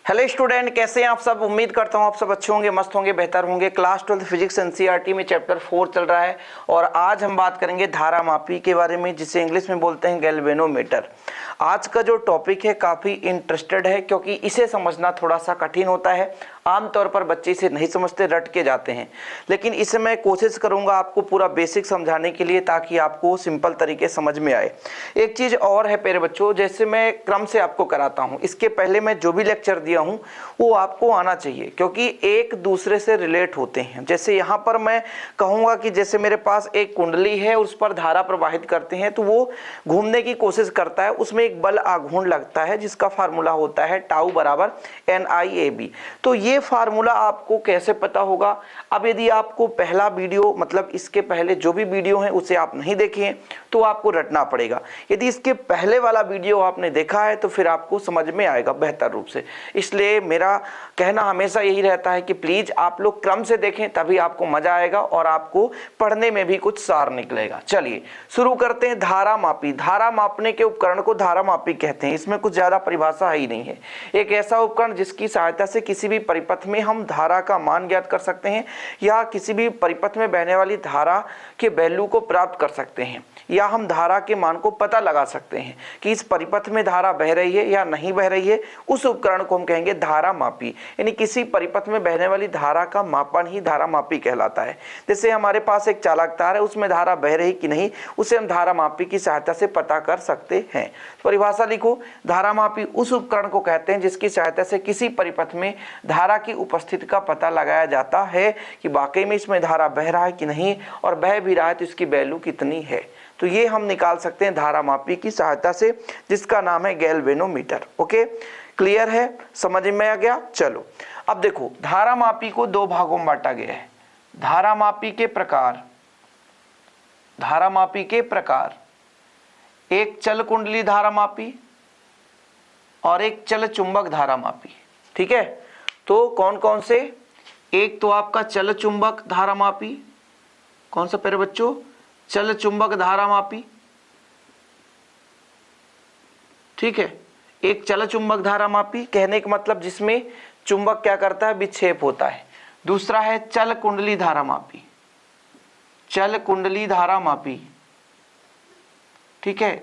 Hello student, कैसे हैं आप सब। उम्मीद करता हूं आप सब अच्छे होंगे, मस्त होंगे, बेहतर होंगे। क्लास 12 फिजिक्स एनसीईआरटी में चैप्टर 4 चल रहा है और आज हम बात करेंगे धारामापी के बारे में, जिसे इंग्लिश में बोलते हैं गैल्वेनोमीटर। आज का जो टॉपिक है काफ़ी इंटरेस्टेड है क्योंकि इसे समझना थोड़ा सा कठिन होता है। आमतौर पर बच्चे इसे नहीं समझते, रट के जाते हैं, लेकिन इसे मैं कोशिश करूंगा आपको पूरा बेसिक समझाने के लिए ताकि आपको सिंपल तरीके समझ में आए। एक चीज़ और है प्यारे बच्चों, जैसे मैं क्रम से आपको कराता हूं, इसके पहले मैं जो भी लेक्चर दिया हूं वो आपको आना चाहिए क्योंकि एक दूसरे से रिलेट होते हैं। जैसे यहाँ पर मैं कहूँगा कि जैसे मेरे पास एक कुंडली है, उस पर धारा प्रवाहित करते हैं तो वो घूमने की कोशिश करता है, उसमें एक बल आघूर्ण लगता है जिसका फार्मूला होता है टाउ बराबर NIAB। तो ये फार्मूला आपको कैसे पता होगा। अब यदि आपको पहला वीडियो मतलब इसके पहले जो भी वीडियो है उसे आप नहीं देखे हैं तो आपको रटना पड़ेगा। यदि इसके पहले वाला वीडियो आपने देखा है तो फिर आपको समझ में आएगा बेहतर रूप से। इसलिए मेरा कहना हमेशा यही रहता है कि प्लीज आप लोग क्रम से देखें, तभी आपको मजा आएगा और आपको पढ़ने में भी कुछ सार निकलेगा। चलिए शुरू करते हैं। धारा मापी, धारा मापने के उपकरण को धारा मापी कहते हैं। इसमें कुछ ज्यादा परिभाषा ही नहीं है। एक ऐसा उपकरण जिसकी सहायता से किसी भी परिपथ में हम धारा का मान ज्ञात कर सकते हैं या किसी भी परिपथ में बहने वाली धारा के वैल्यू को प्राप्त कर सकते हैं, या हम धारा के मान को पता लगा सकते हैं कि इस परिपथ में धारा बह रही है या नहीं बह रही है। उस उपकरण को हम कहेंगे धारा मापी। यानी किसी परिपथ में बहने वाली धारा का मापन ही धारा मापी कहलाता है। जैसे हमारे पास एक चालक तार है, उसमें धारा बह रही कि नहीं, उसे हम धारा मापी की सहायता से पता कर सकते हैं। परिभाषा लिखो, धारा मापी उस उपकरण को कहते हैं जिसकी सहायता से किसी परिपथ में धारा की उपस्थिति का पता लगाया जाता है कि वाकई में इसमें धारा बह रहा है कि नहीं, और बह भी रहा है तो इसकी वैल्यू कितनी है। तो ये हम निकाल सकते हैं धारा मापी की सहायता से, जिसका नाम है गैल्वेनोमीटर। ओके, क्लियर है, समझ में आ गया। चलो अब देखो, धारा मापी को दो भागों में बांटा गया है। धारा मापी के प्रकार, धारा मापी के प्रकार, एक चल कुंडली धारा मापी और एक चल चुंबक धारा मापी। ठीक है, तो कौन कौन से, एक तो आपका चल चुंबक धारा मापी, कौन सा प्यारे बच्चों, चल चुंबक धारा मापी। ठीक है, एक चल चुंबक धारा मापी कहने का मतलब जिसमें चुंबक क्या करता है, विक्षेप होता है। दूसरा है चल कुंडली धारा मापी, चल कुंडली धारा मापी। ठीक है,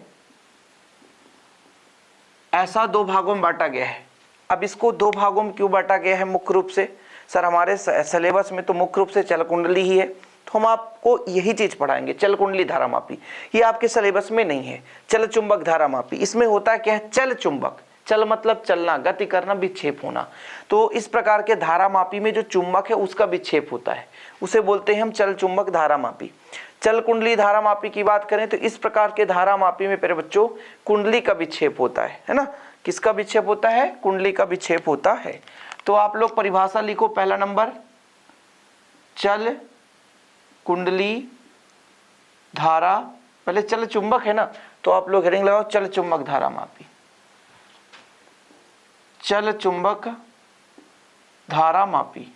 ऐसा दो भागों में बांटा गया है। अब इसको दो भागों में क्यों बांटा गया है मुख्य रूप से, सर हमारे सिलेबस में तो मुख्य रूप से चल कुंडली ही है, तो हम आपको यही चीज पढ़ाएंगे, चल कुंडली धारा मापी। ये आपके सिलेबस में नहीं है। चल चुंबक धारा मापी, इसमें होता है क्या है, चल चुंबक, चल मतलब चलना, गति करना, विक्षेप होना। तो इस प्रकार के धारा मापी में जो चुंबक है उसका विक्षेप होता है, उसे बोलते हैं हम चल चुंबक धारा मापी। चल कुंडली धारा मापी की बात करें तो इस प्रकार के धारा मापी में प्यारे बच्चों कुंडली का विक्षेप होता है ना। किसका विक्षेप होता है, कुंडली का विक्षेप होता है। तो आप लोग परिभाषा लिखो, पहला नंबर चल कुंडली धारा, पहले चल चुंबक है ना तो आप लोग हेडिंग लगाओ चल चुंबक धारा मापी, चल चुंबक धारा मापी।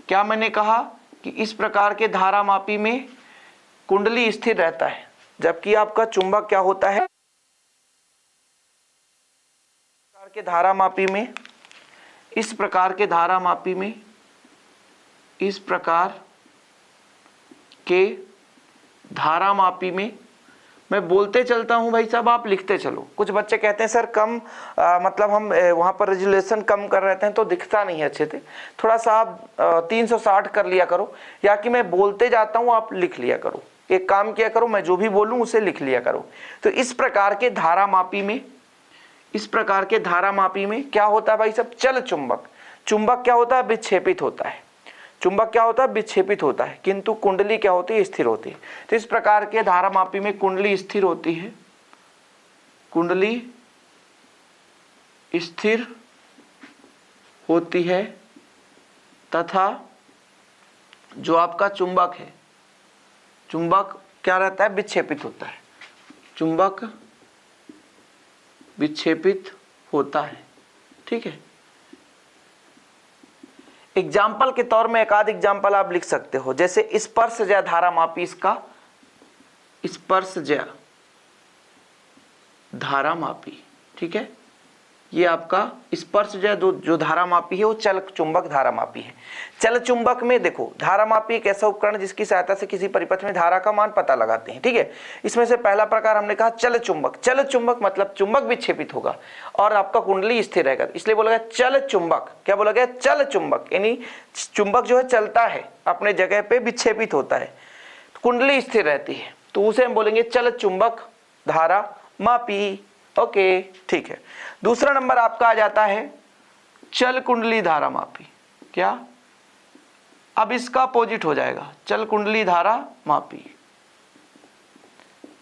क्या मैंने कहा कि इस प्रकार के धारा मापी में कुंडली स्थिर रहता है, जबकि आपका चुंबक क्या होता है, के धारा मापी में, इस प्रकार के धारा मापी में, इस प्रकार के धारा मापी में, मैं बोलते चलता हूं भाई साहब, आप लिखते चलो। कुछ बच्चे कहते हैं सर कम मतलब हम वहां पर रेजुलेशन कम कर रहे हैं तो दिखता नहीं है अच्छे से, थोड़ा सा आप 360 कर लिया करो, या कि मैं बोलते जाता हूं आप लिख लिया करो। एक काम किया करो, मैं जो भी बोलूं उसे लिख लिया करो। तो इस प्रकार के धारा मापी में, इस प्रकार के धारा मापी में क्या होता है भाई साहब, चल चुंबक, चुंबक क्या होता है, विक्षेपित होता है। चुंबक क्या होता है, विक्षेपित होता है, किंतु कुंडली क्या होती है, स्थिर होती है। तो इस प्रकार के धारा मापी में कुंडली स्थिर होती है, कुंडली स्थिर होती है, तथा जो आपका चुंबक है, चुंबक क्या रहता है, विक्षेपित होता है, चुंबक विक्षेपित होता है। ठीक है, एग्जाम्पल के तौर में एक आध एग्जाम्पल आप लिख सकते हो, जैसे स्पर्शज्या धारा मापी, इसका स्पर्शज्या धारा मापी। ठीक है, ये आपका स्पर्शज जो धारा मापी है वो चल चुंबक धारा मापी है। चल चुंबक में देखो, धारा मापी एक ऐसा उपकरण जिसकी सहायता से किसी परिपथ में धारा का मान पता लगाते हैं। ठीक है, इसमें से पहला प्रकार हमने कहा चल चुंबक। चल चुंबक मतलब चुंबक विक्षेपित होगा और आपका कुंडली स्थिर रहेगा, इसलिए बोला गया चल चुंबक। क्या बोला गया? चल चुंबक, यानी चुंबक जो है चलता है, अपने जगह पे विक्षेपित होता है, कुंडली स्थिर रहती है, तो उसे हम बोलेंगे चल चुंबक धारा मापी। ओके, ठीक है। दूसरा नंबर आपका आ जाता है चल कुंडली धारा मापी। क्या? अब इसका अपोजिट हो जाएगा, चल कुंडली धारा मापी।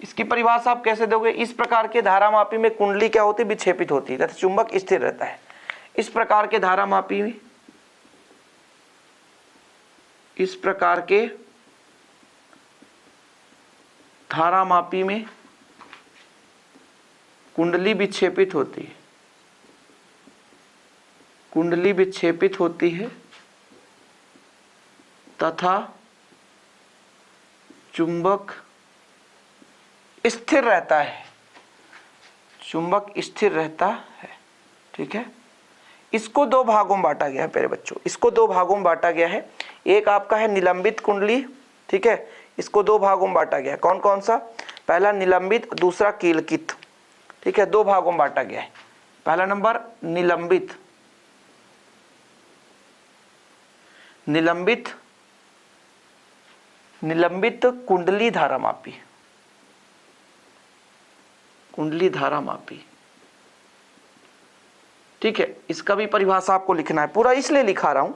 इसकी परिभाषा आप कैसे दोगे? इस प्रकार के धारा मापी में कुंडली क्या होती है? विक्षेपित होती है तथा चुंबक स्थिर रहता है। इस प्रकार के धारा मापी में, इस प्रकार के धारा मापी में कुंडली विक्षेपित होती है, कुंडली विक्षेपित होती है तथा चुंबक स्थिर रहता है, चुंबक स्थिर रहता है। ठीक है, इसको दो भागों में बांटा गया है प्यारे बच्चों, इसको दो भागों में बांटा गया है। एक आपका है निलंबित कुंडली। ठीक है, इसको दो भागों में बांटा गया है। कौन कौन सा? पहला निलंबित, दूसरा कीलकित। ठीक है, दो भागों में बांटा गया है। पहला नंबर निलंबित, निलंबित निलंबित कुंडली धारा मापी, कुंडली धारा मापी। ठीक है, इसका भी परिभाषा आपको लिखना है। पूरा इसलिए लिखा रहा हूं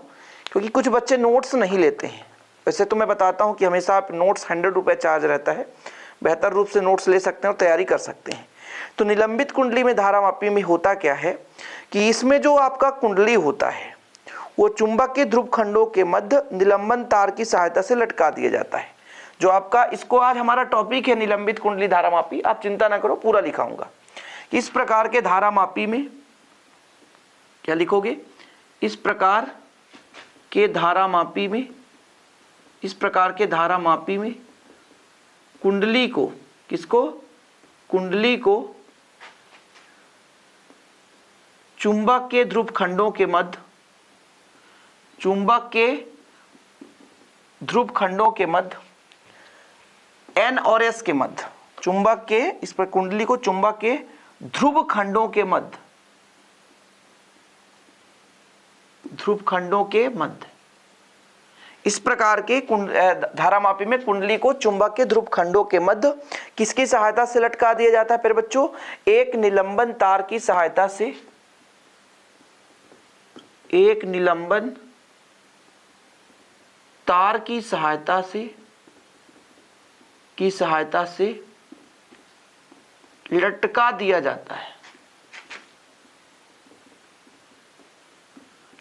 क्योंकि कुछ बच्चे नोट्स नहीं लेते हैं। वैसे तो मैं बताता हूं कि हमेशा आप नोट्स 100 रुपये चार्ज रहता है, बेहतर रूप से नोट्स ले सकते हैं और तैयारी कर सकते हैं। तो निलंबित कुंडली में धारा मापी में होता क्या है कि इसमें जो आपका कुंडली होता है वो चुंबक के ध्रुव खंडों के मध्य निलंबन तार की सहायता से लटका दिया जाता है। जो आपका, इसको आज हमारा टॉपिक है निलंबित कुंडली धारा मापी। आप चिंता ना करो, पूरा लिखाऊंगा। इस प्रकार के धारा मापी में क्या लिखोगे? इस प्रकार के धारा मापी में, इस प्रकार के धारा मापी में कुंडली को, किसको? कुंडली को चुंबक के ध्रुव खंडों के मध्य, चुंबक के ध्रुव खंडों के मध्य N और S के मध्य, चुंबक के, इस पर कुंडली को चुंबक के ध्रुव खंडों के मध्य, ध्रुव खंडों के मध्य, इस प्रकार के धारा मापी में कुंडली को चुंबक के ध्रुव खंडों के मध्य किसकी सहायता से लटका दिया जाता है? फिर बच्चों, एक निलंबन तार की सहायता से, एक निलंबन तार की सहायता से लटका दिया जाता है,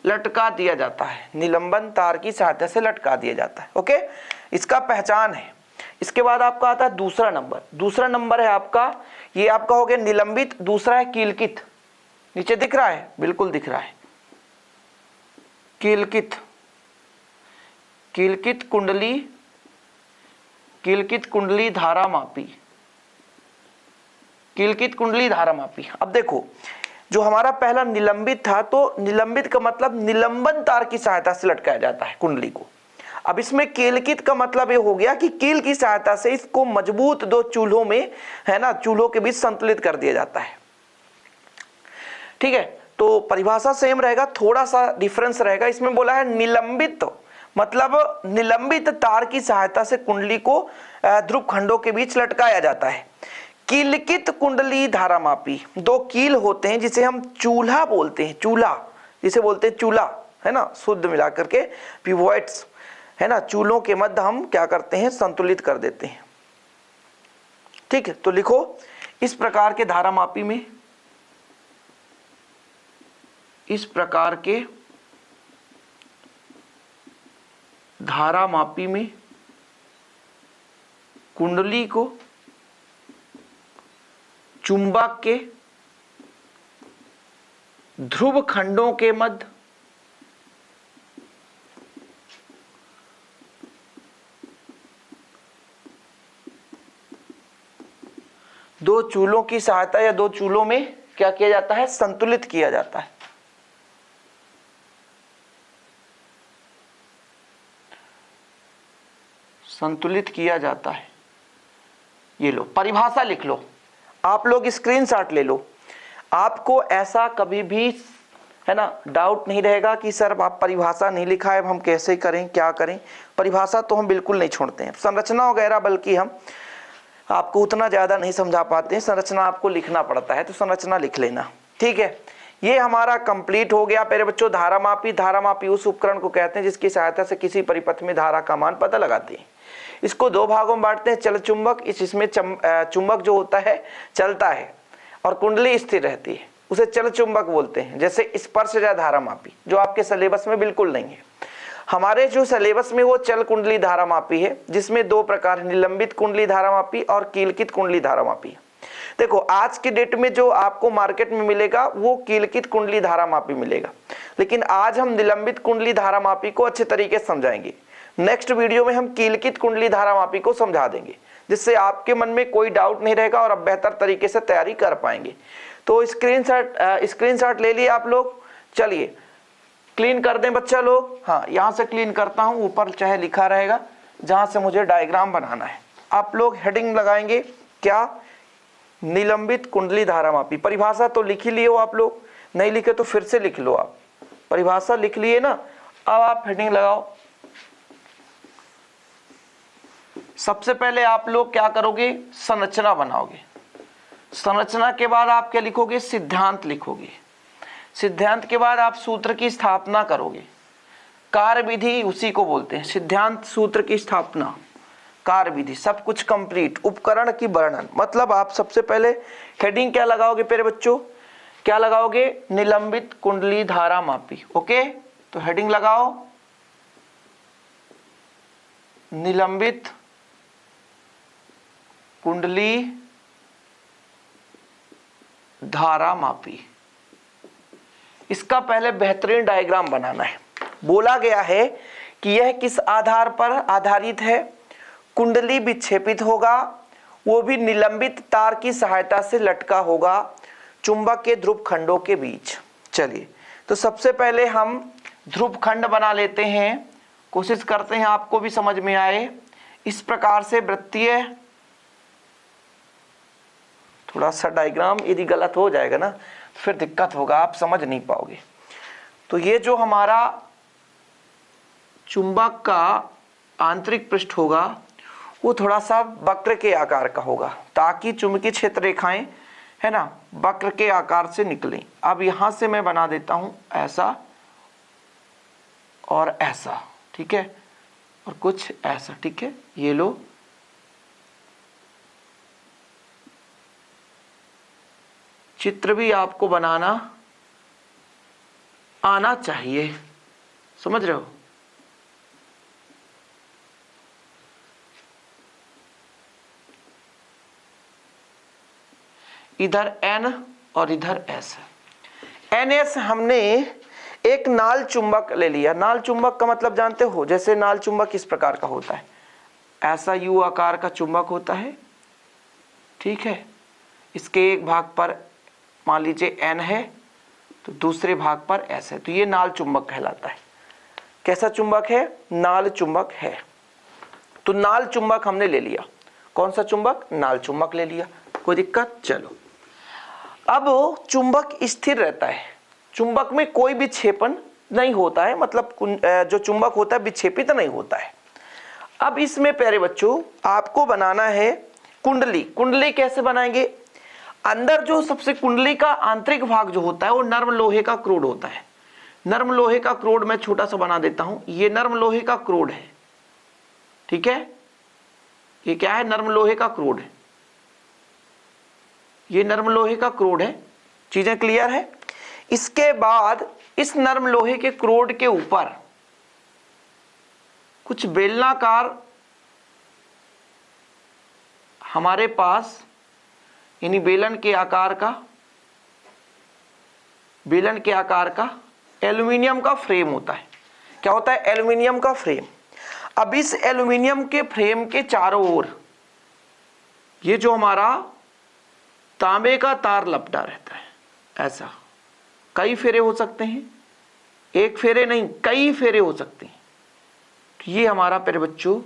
लटका दिया जाता है, निलंबन तार की सहायता से लटका दिया जाता है। ओके, इसका पहचान है। इसके बाद आपका आता है दूसरा नंबर। दूसरा नंबर है आपका, ये आपका हो गया निलंबित, दूसरा है कीलकित। नीचे दिख रहा है? बिल्कुल दिख रहा है। कीलकित, कीलकित कुंडली, कीलकित कुंडली धारा मापी, कीलकित कुंडली धारा मापी। अब देखो, जो हमारा पहला निलंबित था, तो निलंबित का मतलब निलंबन तार की सहायता से लटकाया जाता है कुंडली को। अब इसमें कीलकित का मतलब ये हो गया कि कील की सहायता से इसको मजबूत दो चूल्हों में, है ना, चूल्हों के बीच संतुलित कर दिया जाता है। ठीक है, तो परिभाषा सेम रहेगा, थोड़ा सा डिफरेंस रहेगा। इसमें बोला है निलंबित, मतलब निलंबित तार की सहायता से कुंडली को ध्रुव खंडों के बीच लटकाया जाता है। कीलकित कुंडली धारा मापी, दो कील होते हैं जिसे हम चूल्हा बोलते हैं, चूल्हा जिसे बोलते हैं चूल्हा, है ना, शुद्ध मिलाकर के पिवोट्स, है ना, चूल्हों के मध्य हम क्या करते हैं? संतुलित कर देते हैं। ठीक है, तो लिखो, इस प्रकार के धारा मापी में, इस प्रकार के धारा मापी में कुंडली को चुंबक के ध्रुव खंडों के मध्य दो चूल्हों की सहायता या दो चूल्हों में क्या किया जाता है, संतुलित किया जाता है। संतुलित किया जाता है। ये लो परिभाषा लिख लो, आप लोग स्क्रीनशॉट ले लो। आपको ऐसा कभी भी है ना डाउट नहीं रहेगा कि सर आप परिभाषा नहीं लिखा है, हम कैसे करें, क्या करें। परिभाषा तो हम बिल्कुल नहीं छोड़ते हैं, संरचना वगैरह बल्कि हम आपको उतना ज़्यादा नहीं समझा पाते हैं, संरचना आपको लिखना पड़ता है तो संरचना लिख लेना, ठीक है। ये हमारा कंप्लीट हो गया प्यारे बच्चों। धारामापी, धारामापी उस उपकरण को कहते हैं जिसकी सहायता से किसी परिपथ में धारा का मान पता लगाते हैं। इसको दो भागों में बांटते हैं, चल चुंबक, इसमें चुंबक जो होता है चलता है और कुंडली स्थिर रहती है, उसे चल चुंबक बोलते हैं। जैसे स्पर्शजा धारामापी जो आपके सिलेबस में बिल्कुल नहीं है, हमारे जो सिलेबस में वो चल कुंडली धारामापी है, जिसमें दो प्रकार, निलंबित कुंडली धारामापी और कीलकित कुंडली धारामापी। देखो आज की डेट में जो आपको मार्केट में मिलेगा वो कीलकित कुंडली धारामापी मिलेगा, लेकिन आज हम निलंबित कुंडली धारामापी को अच्छे तरीके से समझाएंगे। नेक्स्ट वीडियो में हम कीलकित कुंडली धारामापी को समझा देंगे, जिससे आपके मन में कोई डाउट नहीं रहेगा और आप बेहतर तरीके से तैयारी कर पाएंगे। तो स्क्रीनशॉट ले लिए आप लोग। चलिए क्लीन कर दें बच्चा लोग। हाँ यहाँ से क्लीन करता हूँ, ऊपर चाहे लिखा रहेगा जहाँ से मुझे डायग्राम बनाना है। आप लोग हेडिंग लगाएंगे क्या, निलंबित कुंडली धारामापी। परिभाषा तो लिख ही लिए हो आप लोग, नहीं लिखे तो फिर से लिख लो। आप परिभाषा लिख लिए ना, अब आप हेडिंग लगाओ। सबसे पहले आप लोग क्या करोगे, संरचना बनाओगे। संरचना के बाद आप क्या लिखोगे, सिद्धांत लिखोगे। सिद्धांत के बाद आप सूत्र की स्थापना करोगे। कार्य विधि उसी को बोलते हैं, सिद्धांत, सूत्र की स्थापना, कार्य विधि, सब कुछ कंप्लीट। उपकरण की वर्णन, मतलब आप सबसे पहले हेडिंग क्या लगाओगे प्यारे बच्चों, क्या लगाओगे, निलंबित कुंडली धारामापी। ओके, तो हेडिंग लगाओ निलंबित कुंडली धारामापी। इसका पहले बेहतरीन डायग्राम बनाना है। बोला गया है कि यह किस आधार पर आधारित है, कुंडली विक्षेपित होगा, वो भी निलंबित तार की सहायता से लटका होगा चुंबक के ध्रुव खंडों के बीच। चलिए तो सबसे पहले हम ध्रुव खंड बना लेते हैं, कोशिश करते हैं आपको भी समझ में आए। इस प्रकार से वृत्तीय, थोड़ा सा डायग्राम यदि गलत हो जाएगा ना फिर दिक्कत होगा, आप समझ नहीं पाओगे। तो ये जो हमारा चुंबक का आंतरिक पृष्ठ होगा वो थोड़ा सा वक्र के आकार का होगा, ताकि चुंबकीय क्षेत्र रेखाएं है ना वक्र के आकार से निकलें। अब यहां से मैं बना देता हूं ऐसा और ऐसा, ठीक है, और कुछ ऐसा, ठीक है। ये लो, चित्र भी आपको बनाना आना चाहिए, समझ रहे हो। इधर N और इधर S है। NS हमने एक नाल चुंबक ले लिया। नाल चुंबक का मतलब जानते हो, जैसे नाल चुंबक किस प्रकार का होता है, ऐसा U आकार का चुंबक होता है, ठीक है। इसके एक भाग पर मान लीजिए N है तो दूसरे भाग पर S है, तो ये नाल चुंबक कहलाता है। कैसा चुंबक है, नाल चुंबक है। तो नाल चुंबक हमने ले लिया। कौन सा चुंबक, नाल चुंबक ले लिया, कोई दिक्कत। चलो अब चुंबक स्थिर रहता है, चुंबक में कोई विक्षेपण नहीं होता है, मतलब जो चुंबक होता है विक्षेपित नहीं होता है। अब इसमें प्यारे बच्चों आपको बनाना है कुंडली। कुंडली कैसे बनाएंगे, अंदर जो सबसे कुंडली का आंतरिक भाग जो होता है वो नर्म लोहे का क्रोड होता है। नर्म लोहे का क्रोड मैं छोटा सा बना देता हूं, ये नर्म लोहे का क्रोड है, ठीक है। ये क्या है, नर्म लोहे का क्रोड है, ये नर्म लोहे का क्रोड है। चीजें क्लियर है। इसके बाद इस नर्म लोहे के क्रोड के ऊपर कुछ बेलनाकार हमारे पास, यानी बेलन के आकार का एल्युमिनियम का फ्रेम होता है। क्या होता है, एल्युमिनियम का फ्रेम। अब इस एल्युमिनियम के फ्रेम के चारों ओर ये जो हमारा तांबे का तार लपटा रहता है, ऐसा कई फेरे हो सकते हैं, एक फेरे नहीं कई फेरे हो सकते हैं। तो ये हमारा प्यारे बच्चों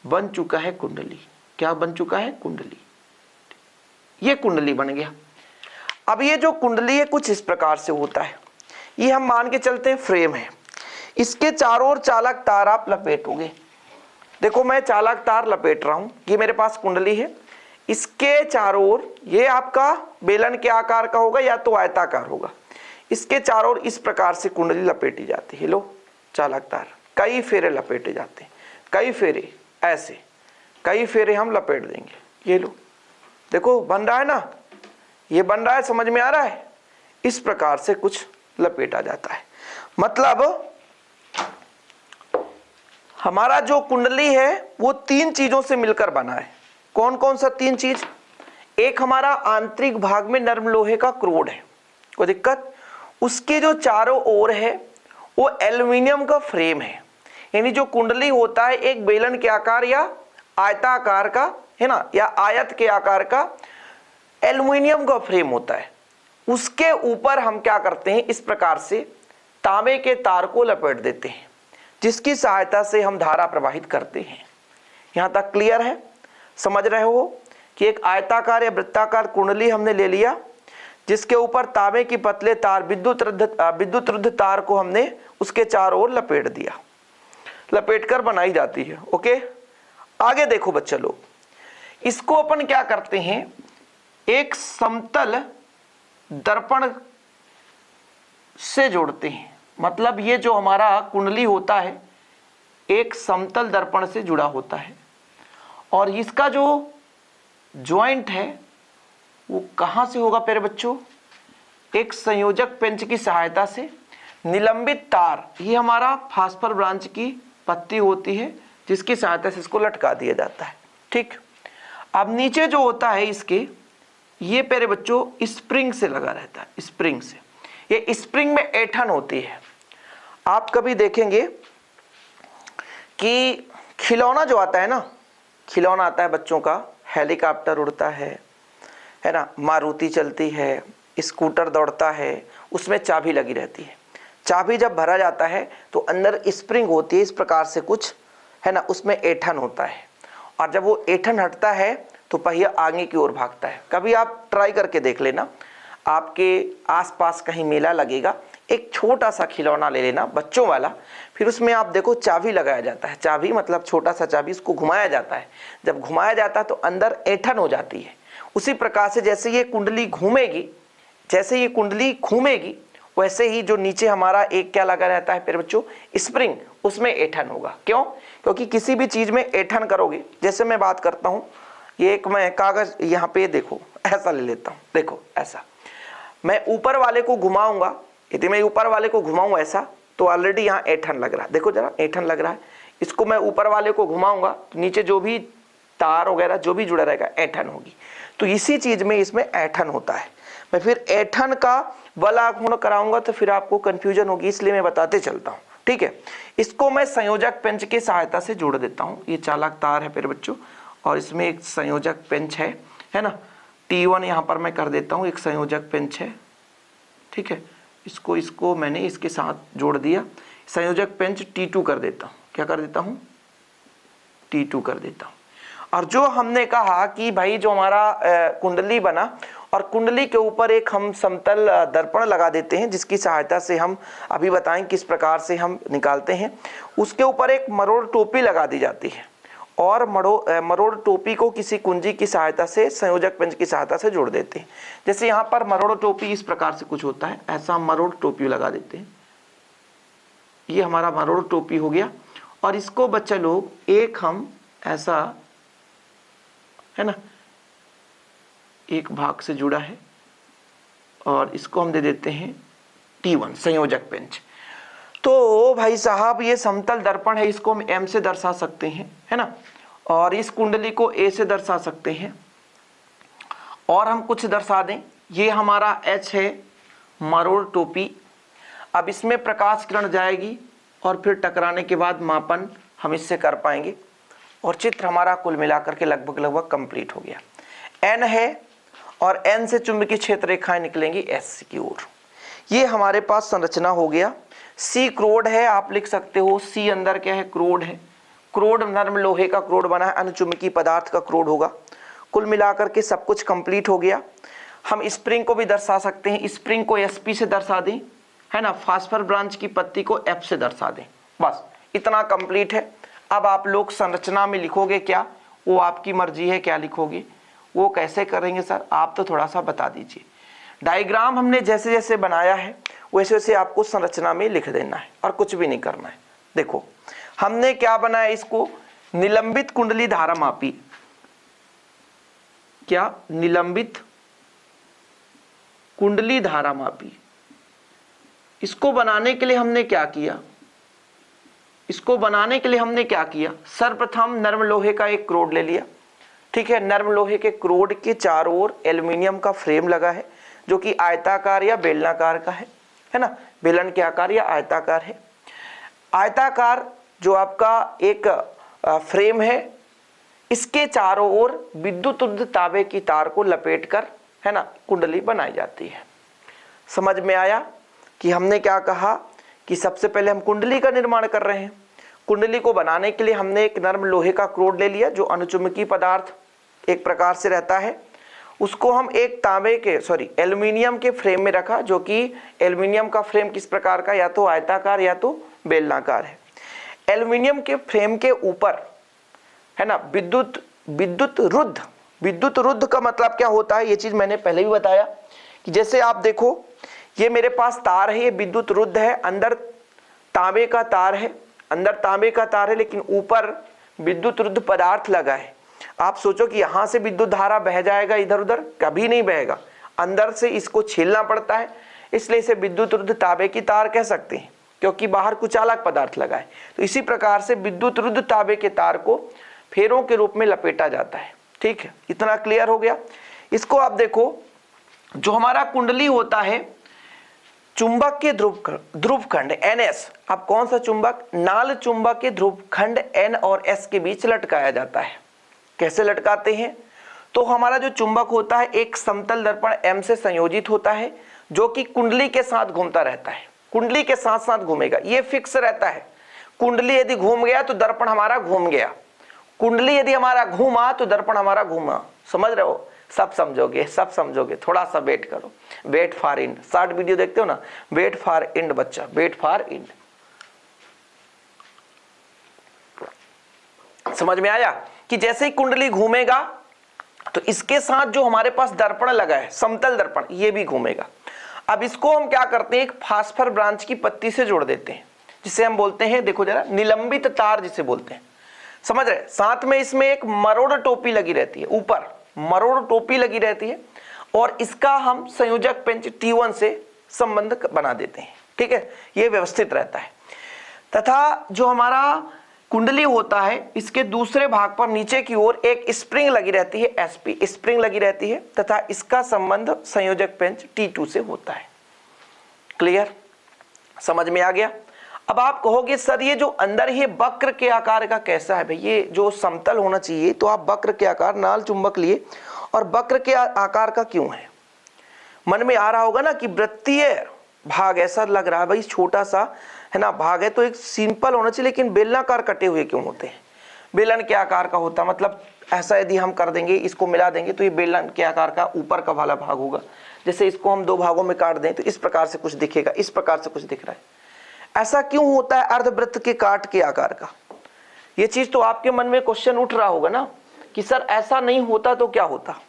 बन चुका है कुंडली। क्या बन चुका है? कुंडली। ये कुंडली बन गया। अब ये जो कुंडली है कुछ इस प्रकार से होता है। ये हम मान के चलते हैं फ्रेम है, इसके चारों ओर चालक तार आप लपेटोगे। देखो मैं चालक तार लपेट रहा हूं, ये मेरे पास कुंडली है, इसके चारों ओर ये आपका बेलन के आकार का होगा या तो आयताकार होगा, इसके चारों ओर इस प्रकार से कुंडली लपेटी जाती है। लो चालक तार कई फेरे लपेटे जाते हैं, कई फेरे ऐसे, कई फेरे हम लपेट देंगे। ये लो देखो बन रहा है ना, ये बन रहा है, समझ में आ रहा है? इस प्रकार से कुछ लपेटा जाता है। मतलब हमारा जो कुंडली है वो तीन चीजों से मिलकर बना है। कौन कौन सा तीन चीज? एक हमारा आंतरिक भाग में नर्म लोहे का क्रोड है, कोई दिक्कत? उसके जो चारों ओर है वो एल्युमिनियम का फ्रेम है। यानी जो कुंडली होता है एक बेलन के आकार या आयताकार का है ना, या आयत के आकार का एल्युमिनियम का फ्रेम होता है। उसके ऊपर हम क्या करते हैं, इस प्रकार से तांबे के तार को लपेट देते हैं, जिसकी सहायता से हम धारा प्रवाहित करते हैं। यहां तक क्लियर है? समझ रहे हो कि एक आयताकार या वृत्ताकार कुंडली हमने ले लिया, जिसके ऊपर तांबे की पतले तार विद्युत रुद्ध तार को हमने उसके चारों ओर लपेट दिया, लपेट कर बनाई जाती है। ओके, आगे देखो बच्चे लोग, इसको अपन क्या करते हैं, एक समतल दर्पण से जोड़ते हैं। मतलब ये जो हमारा कुंडली होता है एक समतल दर्पण से जुड़ा होता है, और इसका जो जॉइंट है वो कहां से होगा प्यारे बच्चों? एक संयोजक पेंच की सहायता से। निलंबित तार, ये हमारा फास्फर ब्रांच की पत्ती होती है जिसकी सहायता से इसको लटका दिया जाता है। ठीक, अब नीचे जो होता है इसके, ये प्यारे बच्चों स्प्रिंग से लगा रहता है, स्प्रिंग से। ये स्प्रिंग में ऐंठन होती है। आप कभी देखेंगे कि खिलौना जो आता है ना, खिलौना आता है बच्चों का, हेलीकॉप्टर उड़ता है ना, मारुति चलती है, स्कूटर दौड़ता है, उसमें चाबी लगी रहती है। चाबी जब भरा जाता है तो अंदर स्प्रिंग होती है, इस प्रकार से कुछ है ना, उसमें ऐंठन होता है, और जब वो ऐंठन हटता है तो पहिया आगे की ओर भागता है। कभी आप ट्राई करके देख लेना, आपके आसपास कहीं मेला लगेगा, एक छोटा सा खिलौना ले लेना बच्चों वाला, फिर उसमें आप देखो चाबी लगाया जाता है। चाबी मतलब छोटा सा चाबी, इसको घुमाया जाता है। जब घुमाया जाता है तो अंदर ऐंठन हो जाती है। उसी प्रकार से जैसे ये कुंडली घूमेगी, जैसे ये कुंडली घूमेगी, वैसे ही जो नीचे हमारा एक क्या लगा रहता है फिर बच्चों, स्प्रिंग, उसमें ऐंठन होगा। क्यों? क्योंकि किसी भी चीज में ऐंठन करोगे, जैसे मैं बात करता हूँ, ये एक मैं कागज यहाँ पे देखो ऐसा ले लेता हूँ, देखो ऐसा, मैं ऊपर वाले को घुमाऊंगा, यदि मैं ऊपर वाले को घुमाऊं ऐसा, तो ऑलरेडी यहाँ ऐंठन लग रहा है। देखो जरा ऐंठन लग रहा है। इसको मैं ऊपर वाले को घुमाऊंगा तो नीचे जो भी तार वगैरह जो भी जुड़ा रहेगा ऐंठन होगी। तो इसी चीज में इसमें ऐंठन होता है। मैं फिर ऐंठन का बल आघूर्ण कराऊंगा तो फिर आपको कंफ्यूजन होगी, इसलिए मैं बताते चलता हूँ। ठीक है, इसको मैं संयोजक पेंच की सहायता से जोड़ देता हूँ। ये चालक तार है फिर बच्चों, और इसमें एक संयोजक पेंच है ना, T1 यहाँ पर मैं कर देता हूँ, एक संयोजक पेंच है। ठीक है, इसको मैंने इसके साथ जोड़ दिया। संयोजक पेंच T2 कर देता हूँ। क्या कर देता हूँ? T2 कर देता हूँ। और जो हमने कहा कि भाई जो हमारा कुंडली बना, और कुंडली के ऊपर एक हम समतल दर्पण लगा देते हैं, जिसकी सहायता से हम अभी बताएं किस प्रकार से हम निकालते हैं। उसके ऊपर एक मरोड़ टोपी लगा दी जाती है, और मरोड़ टोपी को किसी कुंजी की सहायता से, संयोजक पेंच की सहायता से जोड़ देते हैं। जैसे यहाँ पर मरोड़ टोपी इस प्रकार से कुछ होता है, ऐसा हम मरोड़ टोपी लगा देते हैं। ये हमारा मरोड़ टोपी हो गया। और इसको बच्चे लोग एक हम ऐसा है ना, एक भाग से जुड़ा है, और इसको हम दे देते हैं T1 संयोजक पेंच। तो भाई साहब ये समतल दर्पण है, इसको हम M से दर्शा सकते हैं, है ना, और इस कुंडली को A से दर्शा सकते हैं। और हम कुछ दर्शा दें, ये हमारा H है, मरोड़ टोपी। अब इसमें प्रकाश किरण जाएगी और फिर टकराने के बाद मापन हम इससे कर पाएंगे, और चित्र हमारा कुल मिलाकर के लगभग कंप्लीट हो गया। N है, और N से चुंबकीय क्षेत्र रेखाएं निकलेंगी S की ओर। ये हमारे पास संरचना हो गया। C क्रोड है, आप लिख सकते हो C अंदर क्या है, क्रोड है। क्रोड नर्म लोहे का क्रोड बना है, अनुचुंबकीय पदार्थ का क्रोड होगा। कुल मिलाकर के सब कुछ कंप्लीट हो गया। हम स्प्रिंग को भी दर्शा सकते हैं, स्प्रिंग को Sp से दर्शा दें, है ना, फास्फर ब्रांच की पत्ती को F से दर्शा दें, बस इतना कंप्लीट है। अब आप लोग संरचना में लिखोगे क्या, वो आपकी मर्जी है, क्या लिखोगे वो कैसे करेंगे सर, आप तो थोड़ा सा बता दीजिए। डायग्राम हमने जैसे जैसे बनाया है वैसे वैसे आपको संरचना में लिख देना है और कुछ भी नहीं करना है। देखो हमने क्या बनाया, इसको निलंबित कुंडली धारामापी, क्या निलंबित कुंडली धारामापी, इसको बनाने के लिए हमने क्या किया, इसको बनाने के लिए हमने क्या किया, सर्वप्रथम नर्म लोहे का एक क्रोड ले लिया, ठीक है। नर्म लोहे के क्रोड के चारों ओर एल्युमिनियम का फ्रेम लगा है जो कि आयताकार या बेलनाकार का है ना, बेलन के आकार या आयताकार है। आयताकार जो आपका एक फ्रेम है, इसके चारों ओर विद्युत रुद्ध तांबे की तार को लपेटकर, है ना, कुंडली बनाई जाती है। समझ में आया कि हमने क्या कहा कि सबसे पहले हम कुंडली का निर्माण कर रहे हैं। कुंडली को बनाने के लिए हमने एक नर्म लोहे का क्रोड ले लिया जो अनुचुंबकीय पदार्थ एक प्रकार से रहता है, उसको हम एक एल्युमिनियम के फ्रेम में रखा, जो कि एल्युमिनियम का फ्रेम किस प्रकार का, या तो आयताकार या तो बेलनाकार है। एल्युमिनियम के फ्रेम के ऊपर, है ना, विद्युत रुद्ध का मतलब क्या होता है, ये चीज मैंने पहले भी बताया कि जैसे आप देखो ये मेरे पास तार है, ये विद्युत रुद्ध है, अंदर तांबे का तार है, लेकिन ऊपर विद्युत रुद्ध पदार्थ लगा है। आप सोचो कि यहां से विद्युत धारा बह जाएगा इधर उधर, कभी नहीं बहेगा, अंदर से इसको छीलना पड़ता है, इसलिए इसे विद्युत रुद्ध तांबे की तार कह सकते हैं, क्योंकि बाहर कुछ अलग पदार्थ लगा है। तो इसी प्रकार से विद्युत रुद्ध तांबे के तार को फेरों के रूप में लपेटा जाता है, ठीक है। इतना क्लियर हो गया। इसको आप देखो, जो हमारा कुंडली होता है, चुंबक के ध्रुव खंड NS, अब कौन सा चुंबक, नाल चुंबक के ध्रुव खंड N और S के बीच लटकाया जाता है। कैसे लटकाते हैं, तो हमारा जो चुंबक होता है एक समतल दर्पण M से संयोजित होता है, जो कि कुंडली के साथ घूमता रहता है, कुंडली के साथ साथ घूमेगा, ये फिक्स रहता है। कुंडली यदि घूम गया तो दर्पण हमारा घूम गया, कुंडली यदि हमारा घूमा तो दर्पण हमारा घूमा। समझ रहे हो, सब समझोगे, थोड़ा सा वेट करो। Wait for end, short video देखते हो ना, वेट फॉर इंड बच्चा, वेट फॉर इंड। समझ में आया कि जैसे ही कुंडली घूमेगा तो इसके साथ जो हमारे पास दर्पण लगा है, समतल दर्पण, ये भी घूमेगा। अब इसको हम क्या करते हैं, एक फास्फर ब्रांच की पत्ती से जोड़ देते हैं, जिसे हम बोलते हैं, देखो जरा, निलंबित तार जिसे बोलते हैं। समझ रहे, साथ में इसमें एक मरोड़ टोपी लगी रहती है, ऊपर मरोड़ टोपी लगी रहती है, और इसका हम संयोजक पेंच T1 से संबंध बना देते हैं, ठीक है। ये व्यवस्थित रहता है। तथा जो हमारा कुंडली होता है, इसके दूसरे भाग पर नीचे की ओर एक स्प्रिंग लगी रहती है, SP स्प्रिंग लगी रहती है, तथा इसका संबंध संयोजक पेंच T2 से होता है। क्लियर, समझ में आ गया। अब आप कहोगे सर ये जो अंदर ये वक्र के आकार का कैसा है भाई, ये जो समतल होना चाहिए, तो आप वक्र के आकार, नाल चुंबक लिए, और वक्र के आकार का क्यों है। मन में आ रहा होगा ना कि वृत्तीय भाग ऐसा लग रहा है भाई, छोटा सा है ना भाग है, तो एक सिंपल होना चाहिए, लेकिन बेलनाकार कटे हुए क्यों होते हैं। बेलन के आकार का होता, मतलब ऐसा यदि हम कर देंगे, इसको मिला देंगे तो ये बेलन के आकार का ऊपर का वाला भाग होगा। जैसे इसको हम दो भागों में काट दें तो इस प्रकार से कुछ दिखेगा, इस प्रकार से कुछ दिख रहा है। ऐसा क्यों होता है अर्धवृत्त के काट के आकार का। ये चीज तो आपके मन में क्वेश्चन उठ रहा होगा ना कि सर ऐसा नहीं होता तो क्या होता।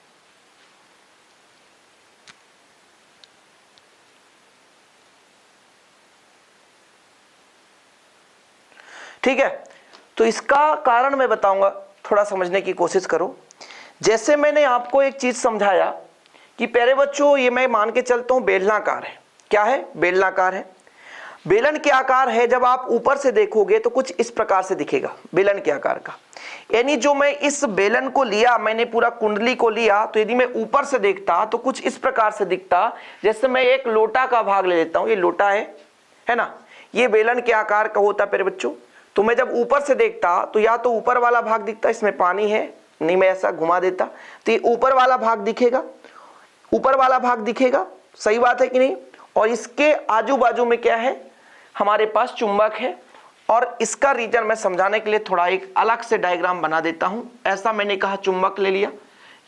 ठीक है, तो इसका कारण मैं बताऊंगा, थोड़ा समझने की कोशिश करो। जैसे मैंने आपको एक चीज समझाया कि प्यारे बच्चों, ये मैं मान के चलता हूं बेलनाकार है। क्या है, बेलनाकार है। बेलन के आकार है, जब आप ऊपर से देखोगे तो कुछ इस प्रकार से दिखेगा बेलन के आकार का। यानी जो मैं इस बेलन को लिया, मैंने पूरा कुंडली को लिया, तो यदि मैं ऊपर से देखता तो कुछ इस प्रकार से दिखता। जैसे मैं एक लोटा का भाग ले लेता हूं, ये लोटा है ना, ये बेलन के आकार का होता प्यारे बच्चों। तो मैं जब ऊपर से देखता तो या तो ऊपर वाला भाग दिखता, इसमें पानी है, नहीं मैं ऐसा घुमा देता तो ये ऊपर वाला भाग दिखेगा, ऊपर वाला भाग दिखेगा, सही बात है कि नहीं। और इसके आजू बाजू में क्या है, हमारे पास चुंबक है। और इसका रीजन मैं समझाने के लिए थोड़ा एक अलग से डायग्राम बना देता हूं। ऐसा मैंने कहा चुंबक ले लिया,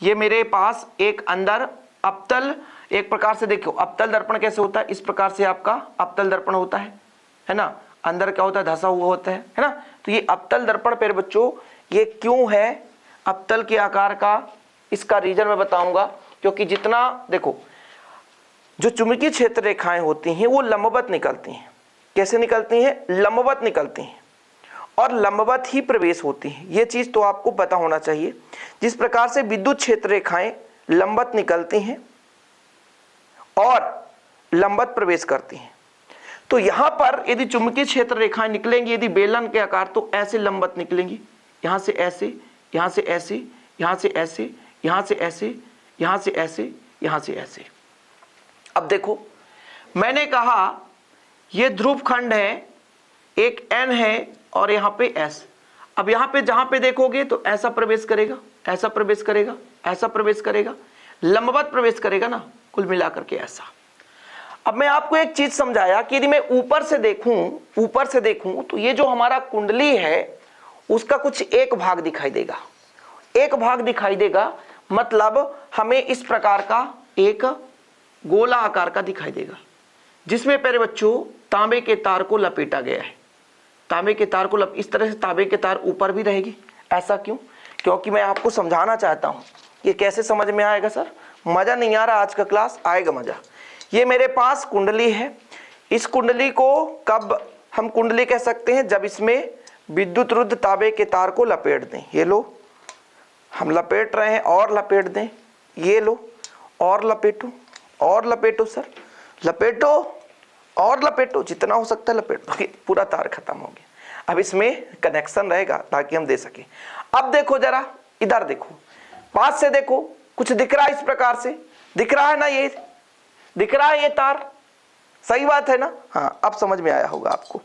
ये मेरे पास एक अंदर अवतल, एक प्रकार से देखो अवतल दर्पण कैसे होता है, इस प्रकार से आपका अवतल दर्पण होता है ना। अंदर क्या होता है, धंसा हुआ होता है ना। तो ये अवतल दर्पण प्यारे बच्चों ये क्यों है अवतल के आकार का, इसका रीजन मैं बताऊंगा। क्योंकि जितना देखो जो चुंबकीय क्षेत्र रेखाएं होती हैं वो लंबवत निकलती हैं। कैसे निकलती हैं, लंबवत निकलती हैं और लंबवत ही प्रवेश होती हैं। ये चीज तो आपको पता होना चाहिए। जिस प्रकार से विद्युत क्षेत्र रेखाएं लंबवत निकलती हैं और लंबवत प्रवेश करती हैं, तो यहां पर यदि चुंबकीय क्षेत्र रेखाएं निकलेंगी यदि बेलन के आकार, तो ऐसे लंबवत निकलेंगी, यहां से ऐसे, यहां से ऐसे, यहां से ऐसे, यहां से ऐसे, यहां से ऐसे, यहां से ऐसे। अब देखो मैंने कहा ये ध्रुव खंड है, एक N है और यहां पे S। अब यहां पे जहां पे देखोगे तो ऐसा प्रवेश करेगा, ऐसा प्रवेश करेगा, ऐसा प्रवेश करेगा, लंबवत प्रवेश करेगा ना, कुल मिलाकर के ऐसा। अब मैं आपको एक चीज समझाया कि यदि मैं ऊपर से देखूं तो ये जो हमारा कुंडली है उसका कुछ एक भाग दिखाई देगा, एक भाग दिखाई देगा, मतलब हमें इस प्रकार का एक गोला आकार का दिखाई देगा, जिसमें प्यारे बच्चों तांबे के तार को लपेटा गया है। तांबे के तार को इस तरह से तांबे के तार ऊपर भी रहेगी। ऐसा क्यों, क्योंकि मैं आपको समझाना चाहता हूं। ये कैसे समझ में आएगा सर, मजा नहीं आ रहा आज का क्लास, आएगा मजा। ये मेरे पास कुंडली है, इस कुंडली को कब हम कुंडली कह सकते हैं, जब इसमें विद्युत रुद्ध तांबे के तार को लपेट दें। ये लो, हम लपेट रहे हैं और लपेट दें, ये लो और लपेटो और लपेटो सर, लपेटो और लपेटो, जितना हो सकता है लपेटो, पूरा तार खत्म हो गया। अब इसमें कनेक्शन रहेगा ताकि हम दे सके। अब देखो जरा इधर देखो, पास से देखो, कुछ दिख रहा है इस प्रकार से, दिख रहा है ना, ये दिख रहा है ये तार, सही बात है ना। हाँ अब समझ में आया होगा आपको,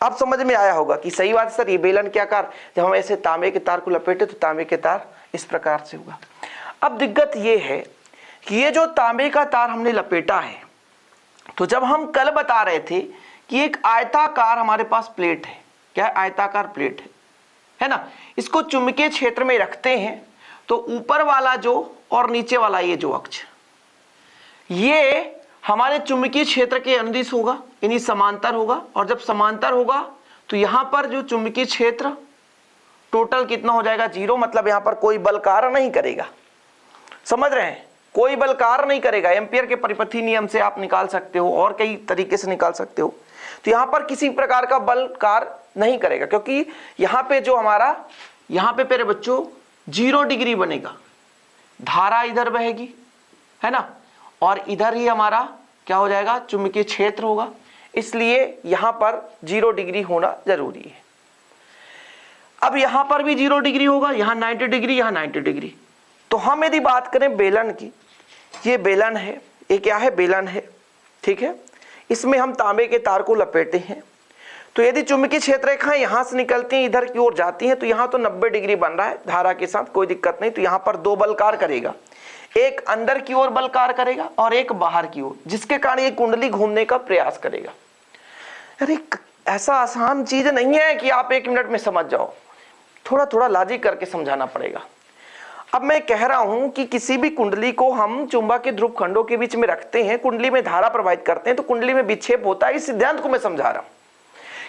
अब समझ में आया होगा कि सही बात है सर, ये बेलन के आकार, जब हम ऐसे तांबे के तार को लपेटे तो तांबे के तार इस प्रकार से होगा। अब दिक्कत ये है कि ये जो तांबे का तार हमने लपेटा है, तो जब हम कल बता रहे थे कि एक आयताकार हमारे पास प्लेट है, क्या है, आयताकार प्लेट है ना, इसको चुंबकीय क्षेत्र में रखते हैं तो ऊपर वाला जो और नीचे वाला ये जो अक्ष, ये हमारे चुंबकीय क्षेत्र के अनुदिश होगा, यानी समांतर होगा। और जब समांतर होगा तो यहां पर जो चुंबकीय क्षेत्र टोटल कितना हो जाएगा, 0, मतलब यहां पर कोई बल कार्य नहीं करेगा। समझ रहे हैं, कोई बल कार्य नहीं करेगा। एम्पियर के परिपथी नियम से आप निकाल सकते हो और कई तरीके से निकाल सकते हो। तो यहां पर किसी प्रकार का बल कार्य नहीं करेगा, क्योंकि यहां पे जो हमारा, यहां पे मेरे बच्चों 0 डिग्री बनेगा, धारा इधर बहेगी है ना, और इधर ही हमारा क्या हो जाएगा, चुंबकीय क्षेत्र होगा। इसलिए यहां पर 0 डिग्री होना जरूरी है। अब यहां पर भी 0 डिग्री होगा, यहां 90 डिग्री, यहां 90 डिग्री। तो हम यदि बात करें बेलन की, ये बेलन है, ये क्या है, बेलन है, ठीक है। इसमें हम तांबे के तार को लपेटे हैं। तो यदि चुंबकीय क्षेत्र रेखाएं यहां से निकलती हैं इधर की ओर जाती हैं, तो यहां तो 90 डिग्री बन रहा है धारा के साथ, कोई दिक्कत नहीं। तो यहां पर 2 बल कार्य करेगा, एक अंदर की ओर बल कार्य करेगा और एक बाहर की ओर, जिसके कारण ये कुंडली घूमने का प्रयास करेगा। अरे ऐसा आसान चीज नहीं है कि आप 1 मिनट में समझ जाओ, थोड़ा थोड़ा लॉजिक करके समझाना पड़ेगा। अब मैं कह रहा हूं कि किसी भी कुंडली को हम चुंबक के ध्रुव खंडों के बीच में रखते हैं, कुंडली में धारा प्रवाहित करते हैं, तो कुंडली में विक्षेप होता है। इस सिद्धांत को मैं समझा रहा हूं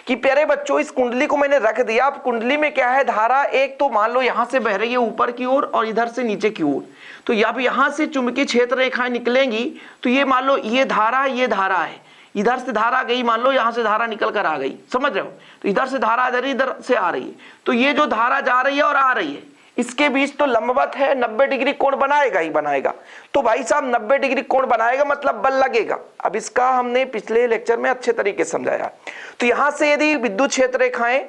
कि प्यारे बच्चों, इस कुंडली को मैंने रख दिया। अब कुंडली में क्या है, धारा एक तो मान लो यहां से बह रही है ऊपर की ओर और इधर से नीचे की ओर, तो अब यहां से चुंबकीय क्षेत्र रेखाएं निकलेंगी। तो ये मान लो ये धारा है, इधर से धारा गई, मान लो यहां से धारा निकल कर आ गई, समझ रहे हो, तो इधर से धारा इधर से आ रही है। तो ये जो धारा जा रही है और आ रही है, इसके बीच तो लंबवत है, 90 डिग्री कोण बनाएगा ही बनाएगा। तो भाई साहब 90 डिग्री कोण बनाएगा मतलब बल लगेगा। अब इसका हमने पिछले लेक्चर में अच्छे तरीके से समझाया। तो यहां से यदि विद्युत क्षेत्र रेखाएं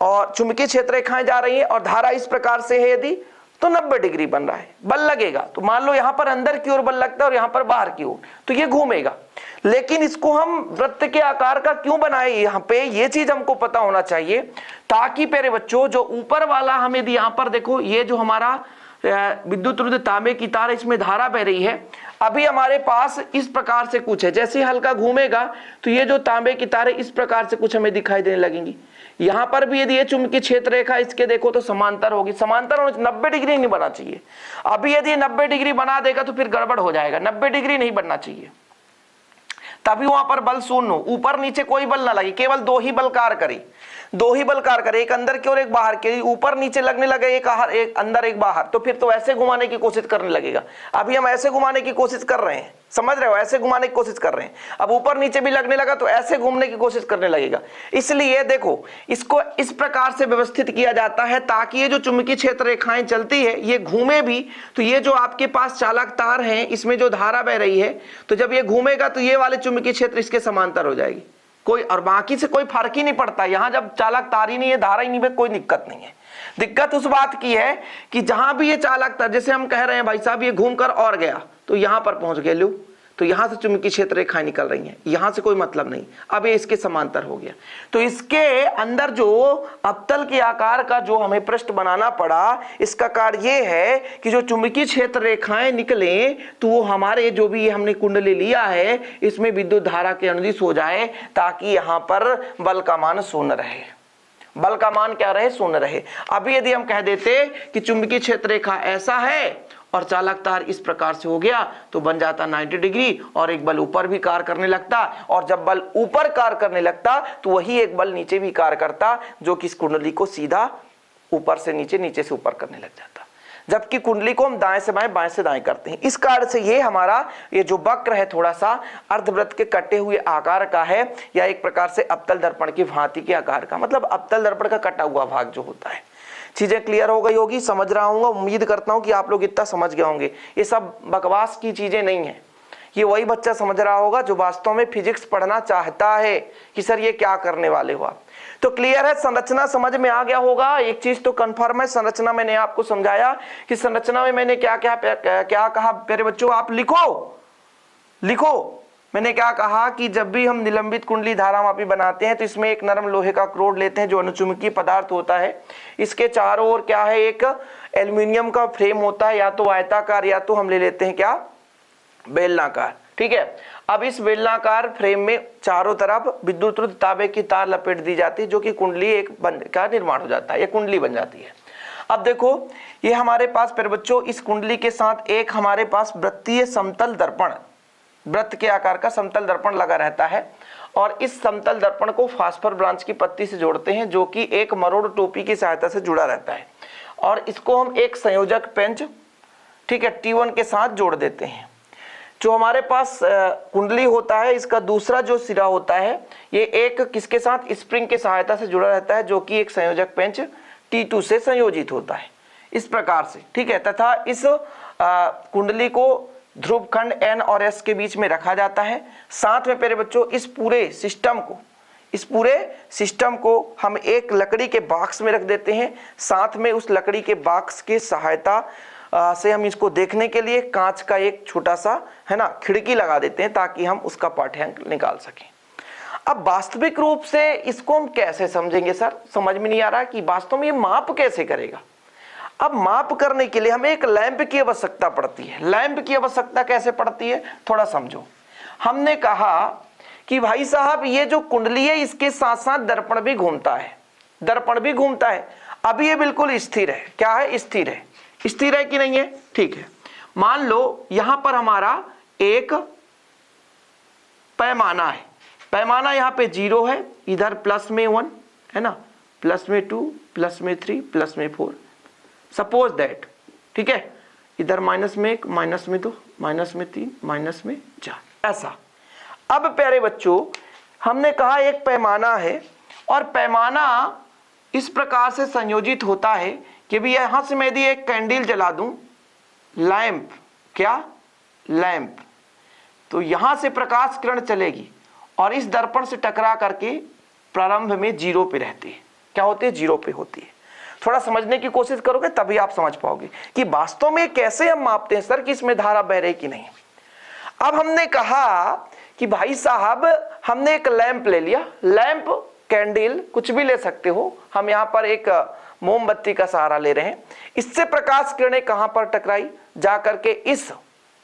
और चुंबकीय क्षेत्र रेखाएं जा रही है और धारा इस प्रकार से है यदि, तो 90 डिग्री बन रहा है, बल लगेगा। तो मान लो यहां पर अंदर की ओर बल लगता है और यहां पर बाहर की ओर, तो ये घूमेगा। लेकिन इसको हम वृत्त के आकार का क्यों बनाए, यहाँ पे ये चीज हमको पता होना चाहिए, ताकि प्यारे बच्चों जो ऊपर वाला हम यदि यहाँ पर देखो, ये जो हमारा विद्युत रुद्ध तांबे की तार, इसमें धारा बह रही है। अभी हमारे पास इस प्रकार से कुछ है, जैसे हल्का घूमेगा तो ये जो तांबे की तारें इस प्रकार से कुछ हमें दिखाई देने लगेंगी। यहां पर भी यदि ये चुंबकीय क्षेत्र रेखा इसके देखो तो समांतर होगी, समांतर 90 डिग्री नहीं बनना चाहिए। अभी यदि 90 डिग्री बना देगा तो फिर गड़बड़ हो जाएगा, 90 डिग्री नहीं बनना चाहिए, तभी वहां पर बल शून्य हो, ऊपर नीचे कोई बल ना लगे, केवल दो ही बल कार्य करे, दो ही बल कार्य करे, एक अंदर की और एक बाहर की। ऊपर नीचे लगने लगे एक अंदर एक बाहर, तो फिर तो ऐसे घुमाने की कोशिश करने लगेगा। अभी हम ऐसे घुमाने की कोशिश कर रहे हैं, समझ रहे हो, ऐसे घुमाने की कोशिश कर रहे हैं। अब ऊपर नीचे भी लगने लगा तो ऐसे घूमने की कोशिश करने लगेगा। इसलिए देखो इसको इस प्रकार से व्यवस्थित किया जाता है ताकि ये जो चुंबकीय क्षेत्र रेखाएं चलती है ये घूमे भी, तो ये जो आपके पास चालक तार है इसमें जो धारा बह रही है, तो जब ये घूमेगा तो ये वाले चुंबकीय क्षेत्र इसके समांतर हो जाएगी, कोई और बाकी से कोई फर्क ही नहीं पड़ता। यहां जब चालक तार ही नहीं है, धारा ही नहीं है, कोई दिक्कत नहीं है। दिक्कत उस बात की है कि जहां भी ये चालक तार, जैसे हम कह रहे हैं भाई साहब ये घूमकर और गया तो यहां पर पहुंच गए, लो तो यहां से चुंबकीय क्षेत्र रेखाएं निकल रही हैं, यहां से कोई मतलब नहीं, अब ये इसके समांतर हो गया। तो इसके अंदर जो अवतल के आकार का जो हमें पृष्ठ बनाना पड़ा, इसका कार्य ये है कि जो चुंबकीय क्षेत्र रेखाएं निकले तो वो हमारे जो भी हमने कुंडली लिया है इसमें विद्युत धारा के अनुदिश हो जाए, ताकि यहां पर बल का मान शून्य रहे, बल का मान क्या रहे, शून्य रहे। अभी यदि हम कह देते कि चुंबकीय क्षेत्र रेखा ऐसा है और चालक तार इस प्रकार से हो गया तो बन जाता 90 डिग्री, और एक बल ऊपर भी कार्य करने लगता, और जब बल ऊपर कार्य करने लगता तो वही एक बल नीचे भी कार्य करता, जो कि इस कुंडली को सीधा ऊपर से नीचे, नीचे से ऊपर करने लग जाता। जबकि कुंडली को हम दाएं से बाएं, बाएं से दाएं करते हैं। इस कारण से ये हमारा ये जो वक्र है थोड़ा सा अर्धवृत्त के कटे हुए आकार का है, या एक प्रकार से अवतल दर्पण की भांति के आकार का, मतलब अवतल दर्पण का कटा हुआ भाग जो होता है। चीजें क्लियर हो गई होगी, समझ रहा हूँ, उम्मीद करता हूँ कि आप लोग इतना समझ गए होंगे। ये सब बकवास की चीजें नहीं है, ये वही बच्चा समझ रहा होगा जो वास्तव में फिजिक्स पढ़ना चाहता है कि सर ये क्या करने वाले हो आप। तो क्लियर है, संरचना समझ में आ गया होगा। एक चीज तो कंफर्म है, संरचना मैंने आपको समझाया कि संरचना में मैंने क्या कहा प्यारे बच्चों, आप लिखो। मैंने क्या कहा कि जब भी हम निलंबित कुंडली धारामापी बनाते हैं तो इसमें एक नरम लोहे का क्रोड लेते हैं जो अनुचुंबकीय पदार्थ होता है। इसके चारों ओर क्या है, एक एल्युमिनियम का फ्रेम होता है, या तो आयताकार या तो हम ले लेते हैं क्या, बेलनाकार। ठीक है, अब इस बेलनाकार फ्रेम में चारों तरफ विद्युत तांबे की तार लपेट दी जाती है, जो कि कुंडली एक का निर्माण हो जाता है, ये कुंडली बन जाती है। अब देखो ये हमारे पास फिर बच्चों इस कुंडली के साथ एक हमारे पास वृत्तीय समतल दर्पण, वृत्त के आकार का समतल दर्पण लगा रहता है, और इस समतल दर्पण को फास्फर ब्रांच की पत्ती से जोड़ते हैं, जो कि एक मरोड़ टोपी की सहायता से जुड़ा रहता है, और इसको हम एक संयोजक पेंच, ठीक है, T1 के साथ जोड़ देते हैं। जो हमारे पास कुंडली होता है इसका दूसरा जो सिरा होता है ये एक किसके साथ, स्प्रिंग के सहायता से जुड़ा रहता है, जो कि एक संयोजक पेंच T2 से संयोजित होता है इस प्रकार से। ठीक है, तथा इस कुंडली को ध्रुव खंड N और S के बीच में रखा जाता है। साथ में प्यारे बच्चों इस पूरे सिस्टम को हम एक लकड़ी के बॉक्स में रख देते हैं। साथ में उस लकड़ी के बॉक्स की सहायता से हम इसको देखने के लिए कांच का एक छोटा सा है ना खिड़की लगा देते हैं, ताकि हम उसका पाठ्यांक निकाल सकें। अब वास्तविक रूप से इसको हम कैसे समझेंगे सर, समझ में नहीं आ रहा कि वास्तव में ये माप कैसे करेगा। अब माप करने के लिए हमें एक लैंप की आवश्यकता पड़ती है। लैंप की आवश्यकता कैसे पड़ती है, थोड़ा समझो। हमने कहा कि भाई साहब ये जो कुंडली है इसके साथ साथ दर्पण भी घूमता है, अब ये बिल्कुल स्थिर है। क्या है, स्थिर है कि नहीं है, ठीक है। मान लो यहां पर हमारा एक पैमाना है, पैमाना यहाँ पे 0 है, इधर प्लस में 1 है ना, प्लस में 2, प्लस में 3, प्लस में 4, सपोज दैट। ठीक है, इधर माइनस में 1, माइनस में 2, माइनस में 3, माइनस में 4, ऐसा। अब प्यारे बच्चों हमने कहा एक पैमाना है, और पैमाना इस प्रकार से संयोजित होता है कि भी यहां से मैं यदि एक कैंडल जला दूं, लैंप, क्या लैंप, तो यहां से प्रकाश किरण चलेगी और इस दर्पण से टकरा करके प्रारंभ में 0 पे रहती है। क्या होती है, 0 पे होती है। थोड़ा समझने की कोशिश करोगे तभी आप समझ पाओगे कि वास्तव में कैसे हम मापते हैं सर कि इसमें धारा बह रही कि नहीं। अब हमने कहा कि भाई साहब हमने एक लैंप ले लिया, लैंप, कैंडल, कुछ भी ले सकते हो, हम यहां पर एक मोमबत्ती का सहारा ले रहे हैं। इससे प्रकाश किरणें कहां पर टकराई, जाकर के इस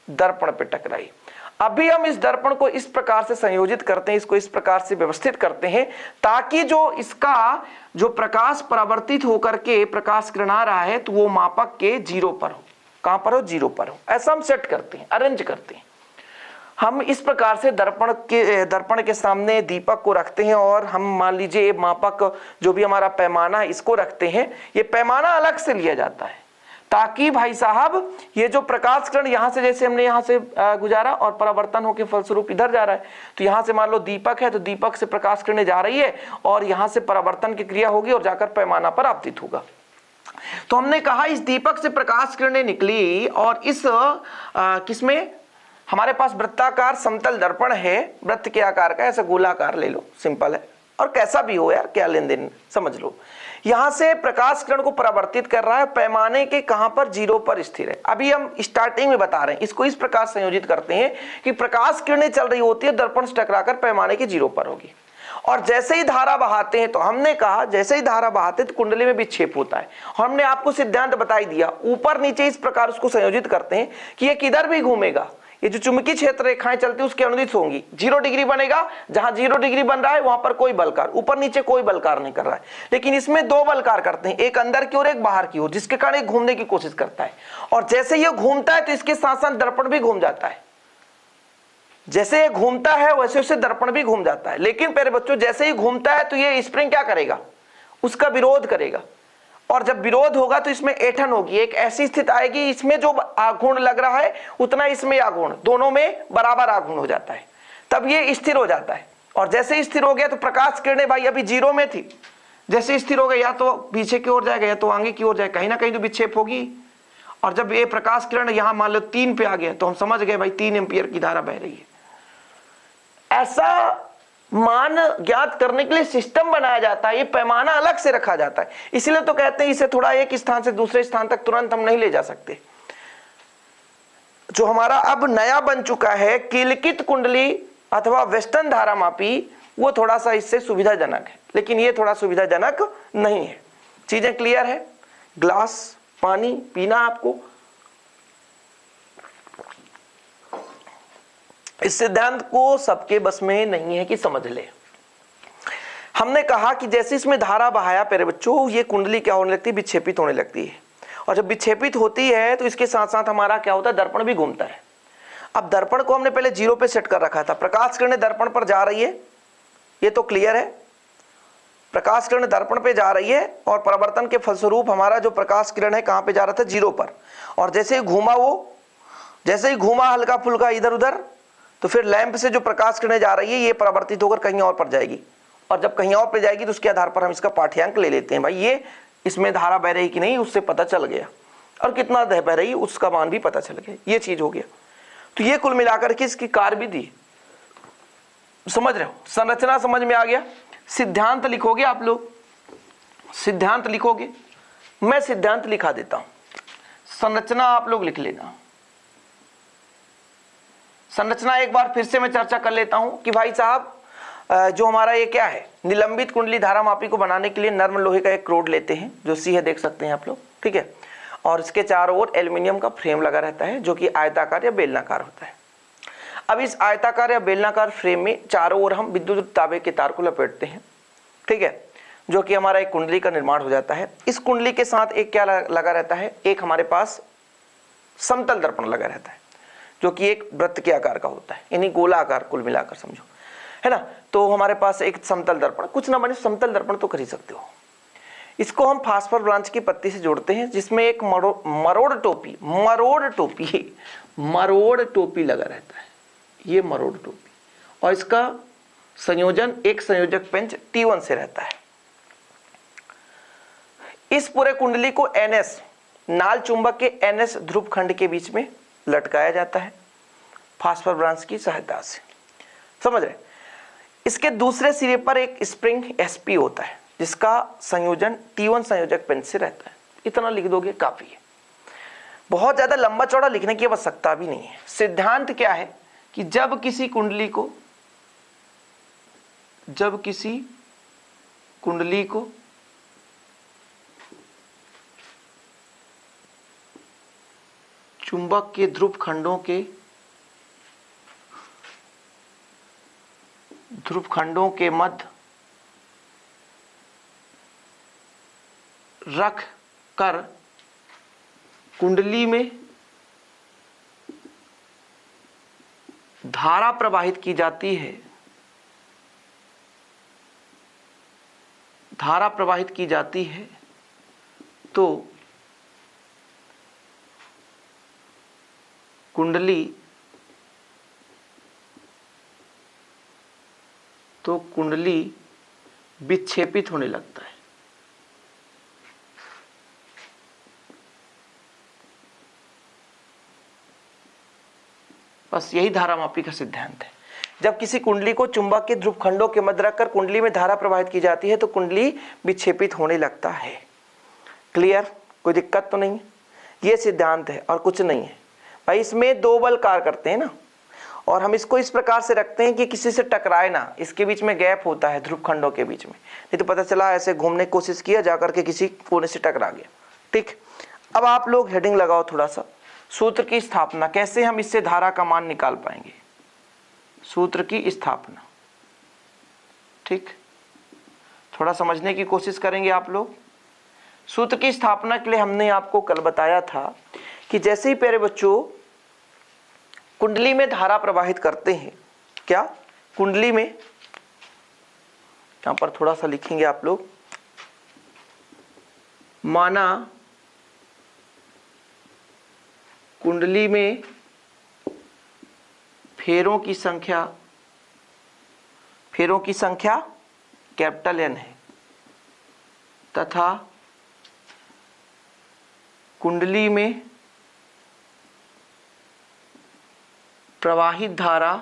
दर्पण पे टकराई। अभी हम इस दर्पण को इस प्रकार से संयोजित करते हैं, इसको इस प्रकार से व्यवस्थित करते हैं ताकि जो इसका जो प्रकाश परावर्तित होकर के प्रकाश किरण आ रहा है तो वो मापक के 0 पर हो। कहां पर हो? 0 पर हो। ऐसा हम सेट करते हैं, अरेंज करते हैं। हम इस प्रकार से दर्पण के सामने दीपक को रखते हैं और हम मान लीजिए मापक जो भी हमारा पैमाना है इसको रखते हैं। ये पैमाना अलग से लिया जाता है ताकि भाई साहब ये जो प्रकाश किरण यहां से, जैसे हमने यहां से गुजारा और परावर्तन होकर फलस्वरूप इधर जा रहा है, तो यहां से मान लो दीपक है तो दीपक से प्रकाश किरणें जा रही है और यहां से परावर्तन की क्रिया होगी और जाकर पैमाना पर आपतित होगा। तो हमने कहा इस दीपक से प्रकाश किरणें निकली और इस किसमें हमारे पास वृत्ताकार समतल दर्पण है, वृत्त के आकार का, ऐसा गोलाकार ले लो, सिंपल है, और कैसा भी हो यार, क्या लेन देन, समझ लो। यहां से प्रकाश किरण को परावर्तित कर रहा है, पैमाने के कहां पर? 0 पर स्थिर है। अभी हम स्टार्टिंग में बता रहे हैं, इसको इस प्रकार संयोजित करते हैं कि प्रकाश किरणें चल रही होती है, दर्पण से टकराकर पैमाने के 0 पर होगी। और जैसे ही धारा बहाते हैं, तो हमने कहा जैसे ही धारा बहाते तो कुंडली में विक्षेप होता है। हमने आपको सिद्धांत बताई दिया, ऊपर नीचे इस प्रकार उसको संयोजित करते हैं कि ये किधर भी घूमेगा, ये जो चुंबकीय क्षेत्र रेखाएं चलती है उसके अनुदिश होंगी। 0 डिग्री बनेगा, जहां 0 डिग्री बन रहा है वहां पर कोई बलकार, ऊपर नीचे कोई बलकार नहीं कर रहा है। लेकिन इसमें 2 बलकार करते हैं, एक अंदर की ओर एक बाहर की ओर, जिसके कारण घूमने की कोशिश करता है। और जैसे ये घूमता है तो इसके साथ साथ दर्पण भी घूम जाता है। जैसे ये घूमता है वैसे वैसे दर्पण भी घूम जाता है। लेकिन प्यारे बच्चों, जैसे ही घूमता है तो ये स्प्रिंग क्या करेगा? उसका विरोध करेगा। और जब विरोध होगा तो इसमें ऐंठन होगी, एक ऐसी स्थिति आएगी इसमें जो आघूर्ण लग रहा है उतना इसमें आघूर्ण, दोनों में बराबर आघूर्ण हो जाता है, तब ये स्थिर हो जाता है। और जैसे स्थिर हो गया तो प्रकाश किरणें भाई अभी 0 में थी, जैसे स्थिर हो गया या तो पीछे की ओर जाएगा या तो आगे की ओर जाएगा, कहीं ना कहीं तो विक्षेप होगी। और जब ये प्रकाश किरण यहां मान लो 3 पे आ गया तो हम समझ गए भाई 3 एम्पियर की धारा बह रही है। ऐसा मान ज्ञात करने के लिए सिस्टम बनाया जाता है, ये पैमाना अलग से रखा जाता है। इसलिए तो कहते हैं इसे थोड़ा एक स्थान से दूसरे स्थान तक तुरंत हम नहीं ले जा सकते। जो हमारा अब नया बन चुका है कीलकित कुंडली अथवा वेस्टर्न धारामापी, वो थोड़ा सा इससे सुविधाजनक है, लेकिन ये थोड़ा सुविधाजनक नहीं है। चीजें क्लियर है? ग्लास पानी पीना आपको। इस सिद्धांत को सबके बस में नहीं है कि समझ ले। हमने कहा कि जैसे इसमें धारा बहाया प्यारे बच्चों, ये कुंडली क्या होने लगती है? विक्षेपित होने लगती है। और जब विक्षेपित होती है तो इसके साथ साथ हमारा क्या होता है? दर्पण भी घूमता है। अब दर्पण को हमने पहले 0 पे सेट कर रखा था, प्रकाश किरणें दर्पण पर जा रही है, ये तो क्लियर है। प्रकाश किरण दर्पण पे जा रही है और परावर्तन के फलस्वरूप हमारा जो प्रकाश किरण है कहां पे जा रहा था? 0 पर। और जैसे ही घूमा जैसे ही घूमा हल्का फुल्का इधर उधर, तो फिर लैंप से जो प्रकाश किरणें जा रही है ये परावर्तित होकर कहीं और पर जाएगी। और जब कहीं और पर जाएगी तो उसके आधार पर हम इसका पाठ्यांक ले लेते हैं, भाई ये इसमें धारा बह रही कि नहीं उससे पता चल गया, और कितना बह रही उसका मान भी पता चल गया, ये चीज हो गया। तो ये कुल मिलाकर के इसकी कार्यविधि समझ रहे हो, संरचना समझ में आ गया। सिद्धांत लिखोगे आप लोग, सिद्धांत लिखोगे, मैं सिद्धांत लिखा देता हूं, संरचना आप लोग लिख लेना। संरचना एक बार फिर से मैं चर्चा कर लेता हूं कि भाई साहब जो हमारा ये क्या है, निलंबित कुंडली धारामापी को बनाने के लिए नर्म लोहे का एक रोड लेते हैं, जो सी है देख सकते हैं आप लोग, ठीक है। और इसके चारों ओर एल्युमिनियम का फ्रेम लगा रहता है जो कि आयताकार या बेलनाकार होता है। अब इस आयताकार या बेलनाकार फ्रेम में चारों ओर हम विद्युत तांबे के तार को लपेटते हैं, ठीक है, जो कि हमारा एक कुंडली का निर्माण हो जाता है। इस कुंडली के साथ एक क्या लगा रहता है, एक हमारे पास समतल दर्पण लगा रहता है जो कि एक वृत्त के आकार का होता है, यानी गोला आकार कुल मिलाकर समझो, है ना। तो हमारे पास एक समतल दर्पण, कुछ ना बने समतल दर्पण तो खरीद सकते हो। इसको हम फास्फोर ब्रांच की पत्ती से जोड़ते हैं, जिसमें एक मरोड़ टोपी लगा रहता है, ये मरोड़ टोपी, और इसका संयोजन एक संयोजक पेंच T1 से रहता है। इस पूरे कुंडली को NS नाल चुंबक के NS ध्रुव खंड के बीच में लटकाया जाता है फास्फोर ब्रांच की सहायता से, समझ रहे। इसके दूसरे सिरे पर एक स्प्रिंग SP होता है जिसका संयोजन T1 संयोजक पेंच से रहता है। इतना लिख दोगे काफी है, बहुत ज्यादा लंबा चौड़ा लिखने की आवश्यकता भी नहीं है। सिद्धांत क्या है कि जब किसी कुंडली को चुंबक के ध्रुव खंडों के ध्रुव खंडों के मध्य रख कर कुंडली में धारा प्रवाहित की जाती है, धारा प्रवाहित की जाती है तो कुंडली विक्षेपित होने लगता है। बस यही धारामापी का सिद्धांत है। जब किसी कुंडली को चुंबक के ध्रुव खंडों के मध्य रखकर कुंडली में धारा प्रवाहित की जाती है तो कुंडली विक्षेपित होने लगता है। क्लियर? कोई दिक्कत तो नहीं है? ये सिद्धांत है और कुछ नहीं है भाई। इसमें दो बल कार्य करते हैं ना, और हम इसको इस प्रकार से रखते हैं कि किसी से टकराए ना, इसके बीच में गैप होता है ध्रुव खंडों के बीच में, नहीं तो पता चला ऐसे घूमने की कोशिश किया जाकर के किसी कोने से टकरा गया। ठीक, अब आप लोग हेडिंग लगाओ थोड़ा सा, सूत्र की स्थापना, कैसे हम इससे धारा का मान निकाल पाएंगे, सूत्र की स्थापना। ठीक, थोड़ा समझने की कोशिश करेंगे आप लोग। सूत्र की स्थापना के लिए हमने आपको कल बताया था कि जैसे ही प्यारे बच्चों कुंडली में धारा प्रवाहित करते हैं, क्या कुंडली में, यहां पर थोड़ा सा लिखेंगे आप लोग, माना कुंडली में फेरों की संख्या कैपिटल N है तथा कुंडली में प्रवाहित धारा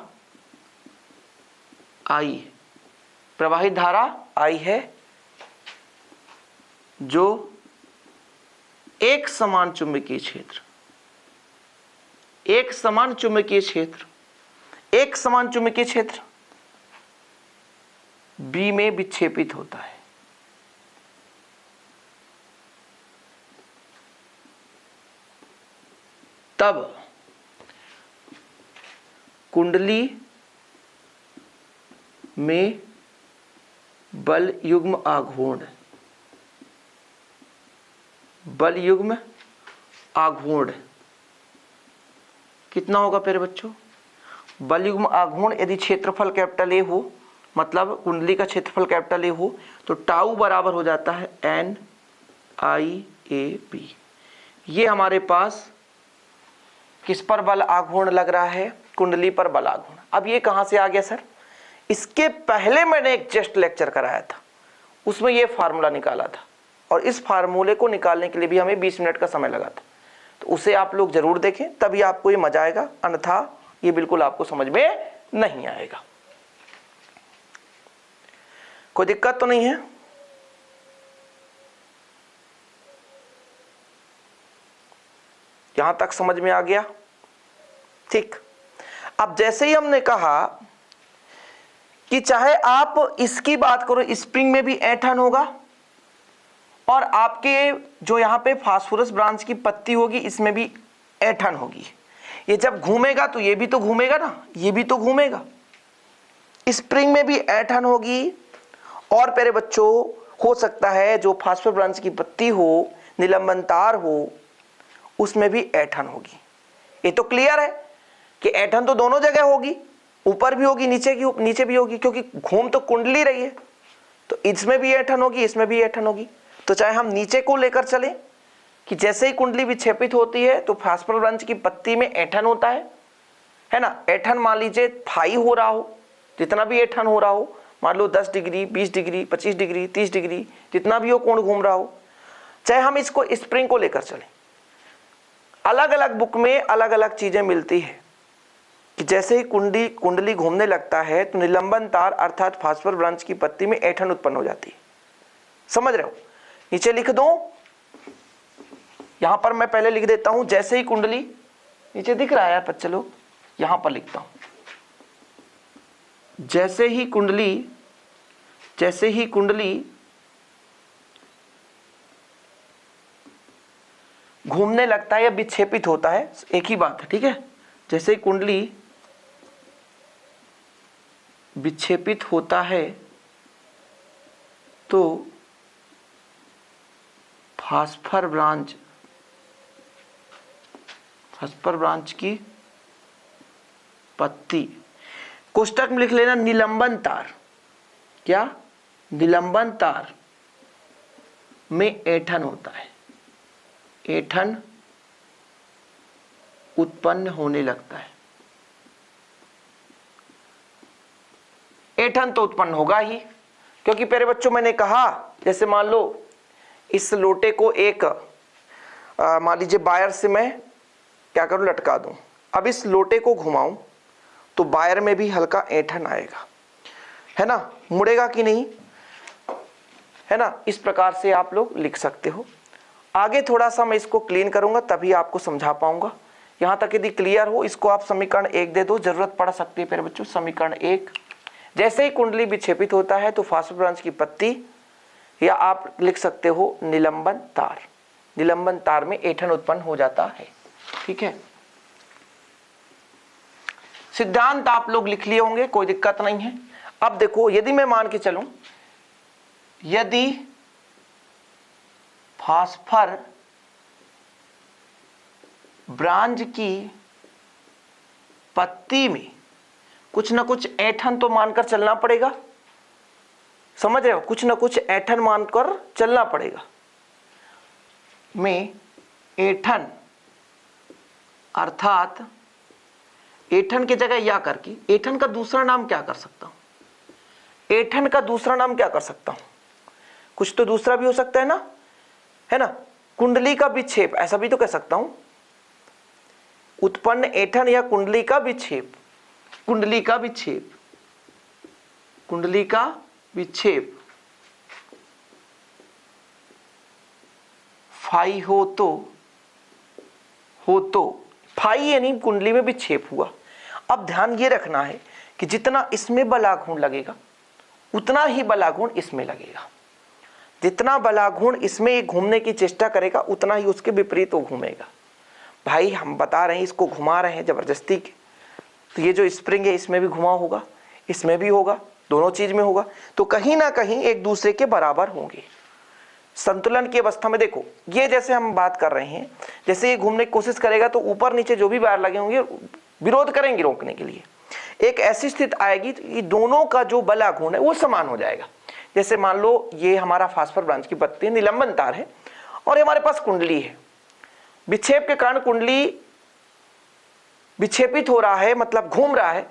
I है, प्रवाहित धारा I है जो एक समान चुंबकीय क्षेत्र, एक समान चुंबकीय क्षेत्र B में विक्षेपित होता है। तब कुंडली में बल युग्म आघूर्ण कितना होगा प्यारे बच्चों? बल युग्म आघूर्ण यदि क्षेत्रफल कैपिटल A हो, मतलब कुंडली का क्षेत्रफल कैपिटल A हो, तो टाउ बराबर हो जाता है NIAB। ये हमारे पास किस पर बल आघूर्ण लग रहा है? कुंडली पर बल आघूर्ण। अब ये कहां से आ गया सर? इसके पहले मैंने एक जस्ट लेक्चर कराया था, उसमें ये फार्मूला निकाला था, और इस फार्मूले को निकालने के लिए भी हमें 20 मिनट का समय लगा था। तो उसे आप लोग जरूर देखें, तभी आपको ये मजा आएगा, अन्यथा ये बिल्कुल आपको समझ में नहीं आएगा। कोई दिक्कत तो नहीं है? यहां तक समझ में आ गया? ठीक। अब जैसे ही हमने कहा कि चाहे आप इसकी बात करो, स्प्रिंग में भी ऐंठन होगा, और आपके जो यहां पे फास्फोरस ब्रांच की पत्ती होगी इसमें भी ऐंठन होगी। ये जब घूमेगा तो ये भी तो घूमेगा ना, ये भी तो घूमेगा। स्प्रिंग में भी ऐंठन होगी, और प्यारे बच्चों हो सकता है जो फास्फोरस ब्रांच की पत्ती हो, निलंबन तार हो, उसमें भी ऐंठन होगी। ये तो क्लियर है कि ऐंठन तो दोनों जगह होगी, ऊपर भी होगी, नीचे भी होगी, क्योंकि घूम तो कुंडली रही है। तो इसमें भी ऐंठन होगी, इसमें भी ऐंठन होगी। तो चाहे हम नीचे को लेकर चले कि जैसे ही कुंडली विक्षेपित होती है तो फास्फोरस ब्रांच की पत्ती में ऐंठन होता है ना। ऐंठन मान लीजिए फाई हो रहा हो, जितना भी ऐंठन हो रहा हो, मान लो 10 डिग्री, 20 डिग्री, 25 डिग्री, 30 डिग्री, जितना भी हो कोण घूम रहा हो। चाहे हम इसको स्प्रिंग को लेकर चले, अलग अलग बुक में अलग अलग चीजें मिलती है कि जैसे ही कुंडली घूमने लगता है तो निलंबन तार अर्थात फास्फोरस ब्रांच की पत्ती में ऐंठन उत्पन्न हो जाती है। समझ रहे हो? नीचे लिख दो, यहां पर मैं पहले लिख देता हूं, जैसे ही कुंडली, नीचे दिख रहा है यार बच्चे लोग, यहां पर लिखता हूं, जैसे ही कुंडली घूमने लगता है या विक्षेपित होता है, एक ही बात है, ठीक है। जैसे ही कुंडली विक्षेपित होता है तो फास्फर ब्रांच की पत्ती, कोष्टक में लिख लेना निलंबन तार, क्या निलंबन तार में ऐंठन होता है, ऐंठन उत्पन्न होने लगता है। ऐंठन तो उत्पन्न होगा ही, क्योंकि प्यारे बच्चों मैंने कहा जैसे मान लो इस लोटे को एक मान लीजिए वायर से मैं क्या करूं, लटका दूं। अब इस लोटे को घुमाऊं तो वायर में भी हल्का ऐंठन आएगा, है ना, मुड़ेगा कि नहीं, है ना। इस प्रकार से आप लोग लिख सकते हो। आगे थोड़ा सा मैं इसको क्लीन करूंगा तभी आपको समझा पाऊंगा। यहां तक यदि क्लियर हो, इसको आप समीकरण 1 दे दो, जरूरत पड़ सकती है प्यारे बच्चों। समीकरण 1, जैसे ही कुंडली विक्षेपित होता है तो फास्फर ब्रांच की पत्ती, या आप लिख सकते हो निलंबन तार, निलंबन तार में ऐंठन उत्पन्न हो जाता है। ठीक है, सिद्धांत आप लोग लिख लिए होंगे, कोई दिक्कत नहीं है। अब देखो, यदि मैं मान के चलूं, यदि फास्फर ब्रांच की पत्ती में कुछ ना कुछ ऐंठन तो मानकर चलना पड़ेगा, समझ रहे हो, कुछ ना कुछ ऐंठन मानकर चलना पड़ेगा। में ऐंठन अर्थात ऐंठन की जगह या करके, ऐंठन का दूसरा नाम क्या कर सकता हूं, ऐंठन का दूसरा नाम क्या कर सकता हूं, कुछ तो दूसरा भी हो सकता है ना, है ना। कुंडली का विक्षेप, ऐसा भी तो कह सकता हूं, उत्पन्न ऐंठन या कुंडली का विक्षेप, कुंडली का विक्षेप, कुंडली का विक्षेप फाई हो तो फाई यानी कुंडली में विक्षेप हुआ। अब ध्यान ये रखना है कि जितना इसमें बलाघूर्ण लगेगा उतना ही बलाघूर्ण इसमें लगेगा, जितना बलाघूर्ण इसमें घूमने की चेष्टा करेगा उतना ही उसके विपरीत वो घूमेगा। भाई हम बता रहे हैं, इसको घुमा रहे हैं जबरदस्ती के, तो ये जो स्प्रिंग है इसमें भी घुमा होगा, इसमें भी होगा, दोनों चीज में होगा, तो कहीं ना कहीं एक दूसरे के बराबर होंगे। संतुलन की अवस्था में देखो, ये जैसे हम बात कर रहे हैं, जैसे ये घूमने की कोशिश करेगा तो ऊपर नीचे जो भी वायर लगे होंगे विरोध करेंगे रोकने के लिए। एक ऐसी स्थिति आएगी कि दोनों का जो बलाघूर्ण है वो समान हो जाएगा। जैसे मान लो ये हमारा फास्फर ब्रांच की पत्ती निलंबन तार है और हमारे पास कुंडली है, विक्षेप के कारण कुंडली विक्षेपित हो रहा है, मतलब घूम रहा है,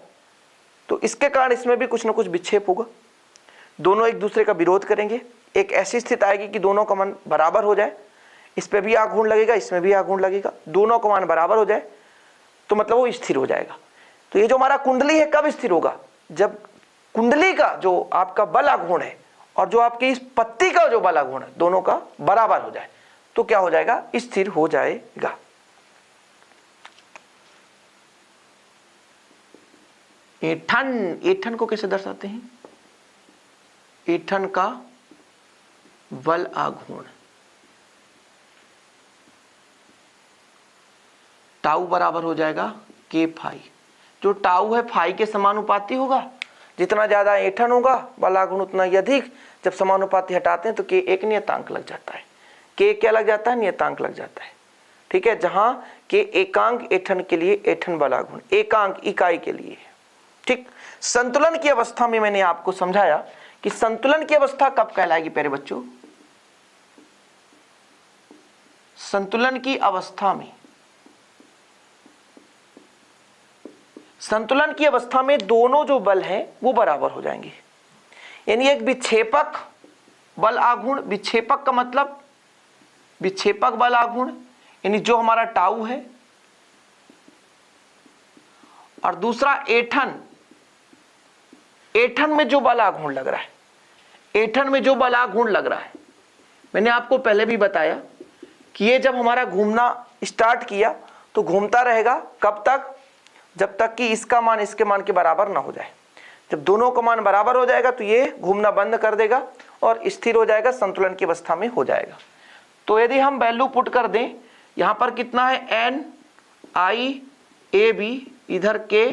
तो इसके कारण इसमें भी कुछ ना कुछ विक्षेप होगा, दोनों एक दूसरे का विरोध करेंगे। एक ऐसी स्थिति आएगी कि दोनों का मान बराबर हो जाए, इस पे भी आघूर्ण लगेगा, इसमें भी आघूर्ण लगेगा, दोनों का मान बराबर हो जाए तो मतलब वो स्थिर हो जाएगा। तो ये जो हमारा कुंडली है कब स्थिर होगा, जब कुंडली का जो आपका बल आघूर्ण है और जो आपकी इस पत्ती का जो बल आघूर्ण है दोनों का बराबर हो जाए तो क्या हो जाएगा, स्थिर हो जाएगा। ऐंठन, ऐंठन को कैसे दर्शाते हैं, ऐंठन का बल आघूर्ण टाउ बराबर हो जाएगा के फाई, जो टाउ है फाई के समानुपाती होगा, जितना ज्यादा ऐंठन होगा बल आघूर्ण उतना ही अधिक। जब समानुपाती हटाते हैं तो के एक नियतांक लग जाता है, के क्या लग जाता है, नियतांक लग जाता है। ठीक है, जहां के एकांक ऐंठन के लिए ऐंठन बल आघूर्ण एकांक इकाई के लिए। ठीक, संतुलन की अवस्था में मैंने आपको समझाया कि संतुलन की अवस्था कब कहलाएगी प्यारे बच्चों, संतुलन की अवस्था में, संतुलन की अवस्था में दोनों जो बल हैं वो बराबर हो जाएंगे। यानी एक विक्षेपक बल आघूर्ण, विक्षेपक का मतलब विक्षेपक बल आघूर्ण यानी जो हमारा टाउ है, और दूसरा ऐंठन, ऐंठन में जो बल आघूर्ण लग रहा है, ऐंठन में जो बल आघूर्ण लग रहा है, मैंने आपको पहले भी बताया कि ये जब हमारा घूमना स्टार्ट किया तो घूमता रहेगा कब तक, जब तक कि इसका मान इसके मान के बराबर ना हो जाए। जब दोनों का मान बराबर हो जाएगा तो ये घूमना बंद कर देगा और स्थिर हो जाएगा, संतुलन की अवस्था में हो जाएगा। तो यदि हम वैल्यू पुट कर दें, यहां पर कितना है एन आई ए बी, इधर के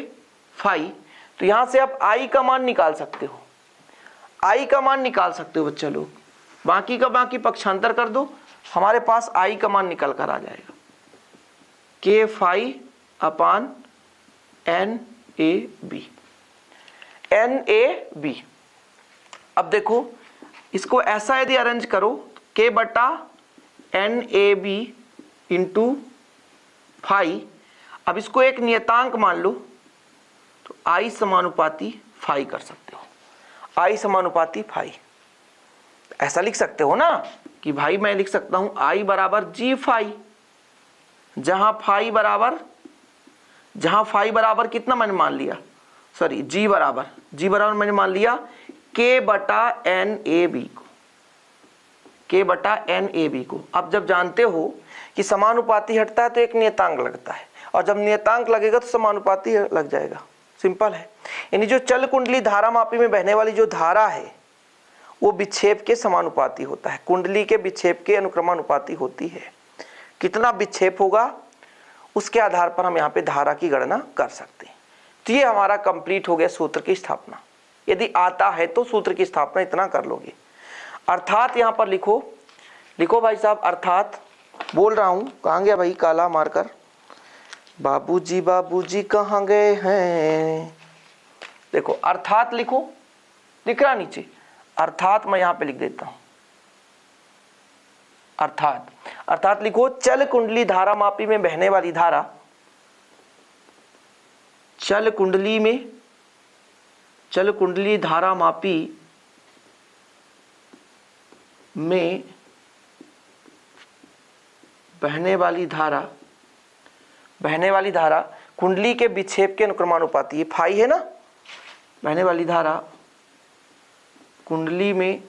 फाई, तो यहां से आप आई का मान निकाल सकते हो, आई का मान निकाल सकते हो बच्चा लोग। बाकी का बाकी पक्षांतर कर दो, हमारे पास आई का मान निकल कर आ जाएगा के phi upon N A B, N A B. अब देखो इसको ऐसा यदि अरेंज करो के बटा N A B into phi, अब इसको एक नियतांक मान लो तो आई समानुपाती फाई कर सकते हो, आई समानुपाती फाई। ऐसा लिख सकते हो ना कि भाई मैं लिख सकता हूं आई बराबर जी फाई, जहां फाई बराबर कितना मैंने मान लिया, सॉरी जी बराबर मैंने मान लिया के बटा एन ए बी को, के बटा एन ए बी को। अब जब जानते हो कि समानुपाती हटता है तो एक नियतांक लगता है, और जब नियतांक लगेगा तो समानुपाती लग जाएगा, सिंपल है। यानी जो चल कुंडली धारा मापी में बहने वाली जो धारा है वो विक्षेप के समानुपाती होता है, कुंडली के विक्षेप के अनुक्रमानुपाती होती है। कितना विक्षेप होगा उसके आधार पर हम यहाँ पे धारा की गणना कर सकते हैं। तो ये हमारा कंप्लीट हो गया सूत्र की स्थापना। यदि आता है तो सूत्र की स्थापना इतना कर लोगे। अर्थात यहाँ पर लिखो भाई साहब, अर्थात बोल रहा हूँ, कहाँ गया भाई काला मार्कर, बाबूजी कहाँ गए हैं, देखो अर्थात लिखो, लिख रहा नीचे, अर्थात मैं यहाँ पे लिख देता हूँ, अर्थात लिखो चल कुंडली धारा मापी में बहने वाली धारा, चल कुंडली धारा मापी में बहने वाली धारा कुंडली के विक्षेप के अनुक्रमानुपाती, ये फाई है ना, बहने वाली धारा कुंडली में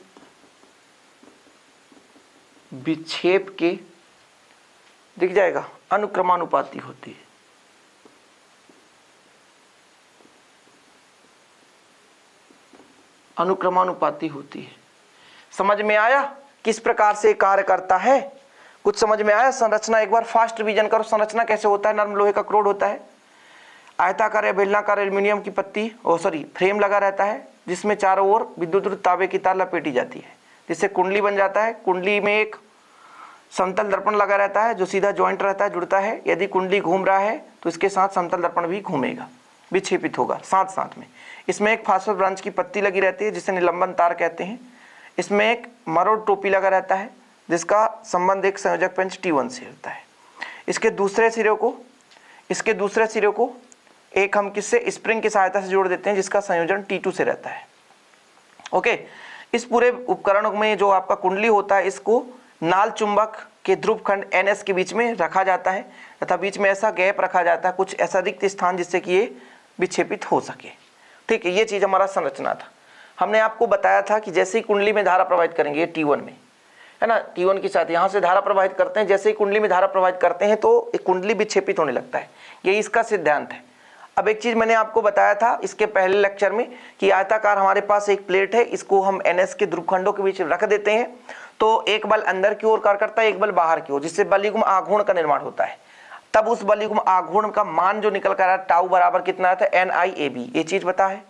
विक्षेप के, दिख जाएगा, अनुक्रमानुपाती होती है। अनुक्रमानुपाती होती है। समझ में आया किस प्रकार से कार्य करता है? कुछ समझ में आया? संरचना एक बार फास्ट रिवीजन करो। संरचना कैसे होता है? नर्म लोहे का क्रोड होता है, आयताकार या बेलनाकार एल्यूमिनियम की पत्ती फ्रेम लगा रहता है, जिसमें चारों ओर विद्युत तांबे की तार लपेटी जाती है, जिससे कुंडली बन जाता है। कुंडली में एक समतल दर्पण लगा रहता है जो सीधा ज्वाइंट रहता है, जुड़ता है। यदि कुंडली घूम रहा है तो इसके साथ समतल दर्पण भी घूमेगा, विक्षेपित होगा साथ में। इसमें एक फास्फोरस ब्रांच की पत्ती लगी रहती है जिसे निलंबन तार कहते हैं। इसमें एक मरोड़ टोपी लगा रहता है जिसका संबंध एक संयोजक पेंच T1 से होता है। इसके दूसरे सिरे को एक हम किससे, स्प्रिंग की सहायता से जोड़ देते हैं जिसका संयोजन T2 से रहता है। ओके, इस पूरे उपकरण में जो आपका कुंडली होता है, इसको नाल चुंबक के ध्रुव खंड NS के बीच में रखा जाता है तथा बीच में ऐसा गैप रखा जाता है, कुछ ऐसा रिक्त स्थान जिससे कि ये विक्षेपित हो सके। ठीक है, ये चीज हमारा संरचना था। हमने आपको बताया था कि जैसे ही कुंडली में धारा प्रवाहित करेंगे T1 में, है ना, T1 के साथ यहाँ से धारा प्रवाहित करते हैं, जैसे ही कुंडली में धारा प्रवाहित करते हैं तो एक कुंडली विक्षेपित होने लगता है। ये इसका सिद्धांत है। अब एक चीज मैंने आपको बताया था इसके पहले लेक्चर में कि आयताकार हमारे पास एक प्लेट है, इसको हम NS के ध्रुवखंडों के बीच रख देते हैं तो एक बल अंदर की ओर कार्य करता है, एक बल बाहर की ओर, जिससे बलयुग्म आघूर्ण का निर्माण होता है। तब उस बलयुग्म आघूर्ण का मान जो निकल कर आया टाउ बराबर कितना आता है, NIAB, ये चीज पता है।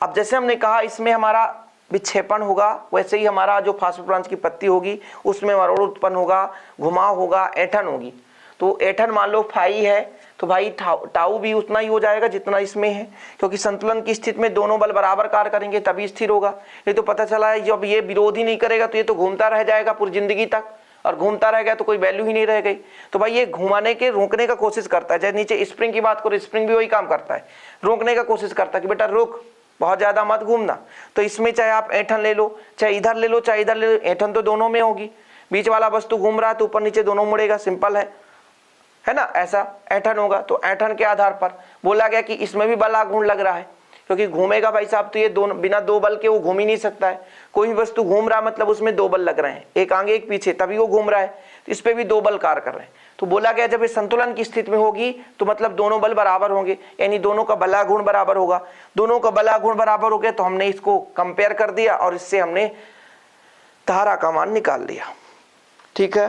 अब जैसे हमने कहा इसमें हमारा विक्षेपण होगा, वैसे ही हमारा जो फास्फोरस ब्रांच की पत्ती होगी उसमें मरोड़ उत्पन्न होगा, घुमाव होगा, ऐंठन होगी। तो ऐंठन मान लो फाई है तो भाई टाउ भी उतना ही हो जाएगा जितना इसमें है, क्योंकि संतुलन की स्थिति में दोनों बल बराबर कार्य करेंगे तभी स्थिर होगा। ये तो पता चला है जब ये विरोध ही नहीं करेगा तो ये तो घूमता रह जाएगा पूरी जिंदगी तक, और घूमता रह गया तो कोई वैल्यू ही नहीं रह गई। तो भाई ये घुमाने के रोकने का कोशिश करता है। जैसे नीचे स्प्रिंग की बात करो, स्प्रिंग भी वही काम करता है, रोकने का कोशिश करता है कि बेटा रुक, बहुत ज्यादा मत घूमना। तो इसमें चाहे आप ऐंठन ले लो, चाहे इधर ले लो, चाहे इधर ले लो, ऐंठन तो दोनों में होगी। बीच वाला वस्तु घूम रहा है तो ऊपर नीचे दोनों मुड़ेगा, सिंपल है ना, ऐसा ऐंठन होगा। तो ऐंठन के आधार पर बोला गया कि इसमें भी बल आघूर्ण लग रहा है, क्योंकि घूमेगा भाई साहब तो ये दोनों बिना दो बल के वो घूम ही नहीं सकता है। कोई भी वस्तु घूम रहा है मतलब उसमें दो बल लग रहे हैं, एक आगे एक पीछे, तभी वो घूम रहा है। तो इस पे भी दो बल कार्य कर रहे हैं। तो बोला गया जब ये संतुलन की स्थिति में होगी तो मतलब दोनों बल बराबर होंगे, यानी दोनों का बलाघूर्ण बराबर होगा। दोनों का बलाघूर्ण बराबर हो गया तो हमने इसको कंपेयर कर दिया और इससे हमने धारा का मान निकाल लिया। ठीक है,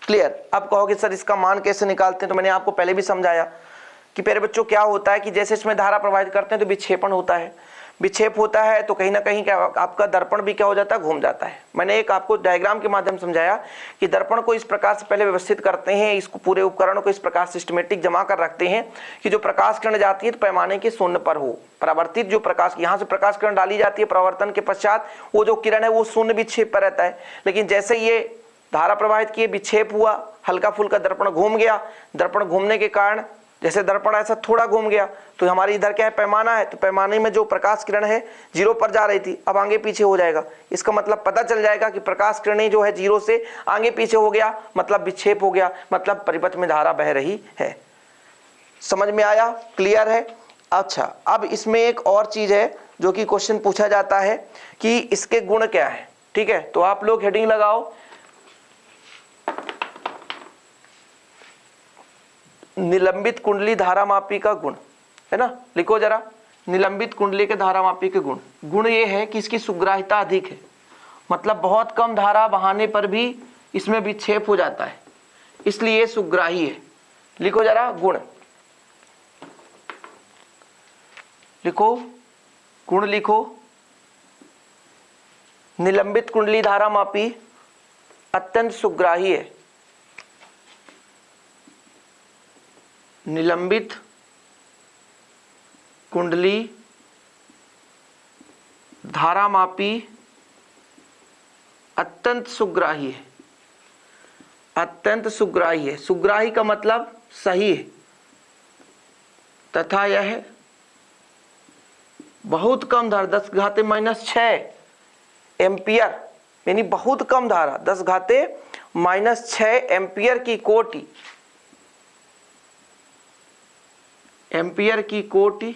क्लियर। अब कहोगे सर इसका मान कैसे निकालते हैं, तो मैंने आपको पहले भी समझाया कि प्यारे बच्चों क्या होता है कि जैसे इसमें धारा प्रवाहित करते हैं तो विक्षेपण होता है, विक्षेप होता है तो कहीं ना कहीं क्या आपका दर्पण भी क्या हो जाता है, घूम जाता है। मैंने एक आपको डायग्राम के माध्यम समझाया कि दर्पण को इस प्रकार से पहले व्यवस्थित करते हैं, इसको पूरे उपकरण को इस प्रकार सिस्टमेटिक जमा कर रखते हैं कि जो प्रकाश किरण जाती है तो पैमाने के शून्य पर हो, परावर्तित जो प्रकाश यहाँ से प्रकाश किरण डाली जाती है परावर्तन के पश्चात वो जो किरण है वो शून्य विक्षेप पर रहता है। लेकिन जैसे ये धारा प्रवाहित किए, विक्षेप हुआ, हल्का फुल्का दर्पण घूम गया, दर्पण घूमने के कारण जैसे दर्पण ऐसा थोड़ा घूम गया तो हमारी इधर क्या है, पैमाना है, तो पैमाने में जो प्रकाश किरण है 0 पर जा रही थी अब आगे पीछे हो जाएगा। इसका मतलब पता चल जाएगा कि प्रकाश किरण जो है 0 से आगे पीछे हो गया, मतलब विक्षेप हो गया, मतलब परिपथ में धारा बह रही है। समझ में आया, क्लियर है। अच्छा, अब इसमें एक और चीज है जो कि क्वेश्चन पूछा जाता है कि इसके गुण क्या है। ठीक है, तो आप लोग हेडिंग लगाओ, निलंबित कुंडली धारामापी का गुण, है ना। लिखो जरा, निलंबित कुंडली के धारामापी के गुण। गुण ये है कि इसकी सुग्राहिता अधिक है, मतलब बहुत कम धारा बहाने पर भी इसमें विक्षेप हो जाता है, इसलिए सुग्राही है। लिखो जरा गुण, लिखो गुण, लिखो निलंबित कुंडली धारामापी अत्यंत सुग्राही है। निलंबित कुंडली धारामापी अत्यंत सुग्राही है, अत्यंत सुग्राही है। सुग्राही का मतलब सही है, तथा यह बहुत कम धारा 10⁻⁻⁶ एम्पियर, यानी बहुत कम धारा 10⁻⁻⁶ एम्पियर की कोटि, एम्पियर की कोटि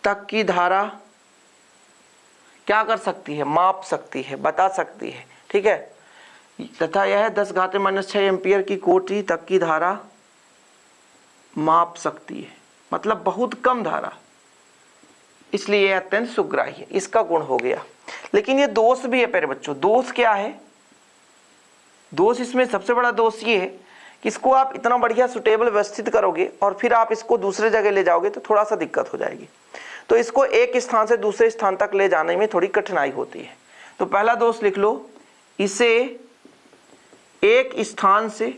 तक की धारा क्या कर सकती है, माप सकती है, बता सकती है। ठीक है, तथा यह 10⁻⁻⁶ एम्पियर की कोटि तक की धारा माप सकती है, मतलब बहुत कम धारा, इसलिए यह अत्यंत सुग्राही है। इसका गुण हो गया। लेकिन ये दोष भी है प्यारे बच्चों। दोष क्या है, दोष इसमें सबसे बड़ा दोष ये है कि इसको आप इतना बढ़िया सुटेबल व्यवस्थित करोगे और फिर आप इसको दूसरे जगह ले जाओगे तो थोड़ा सा दिक्कत हो जाएगी। तो इसको एक स्थान से दूसरे स्थान तक ले जाने में थोड़ी कठिनाई होती है। तो पहला दोष लिख लो, इसे एक स्थान से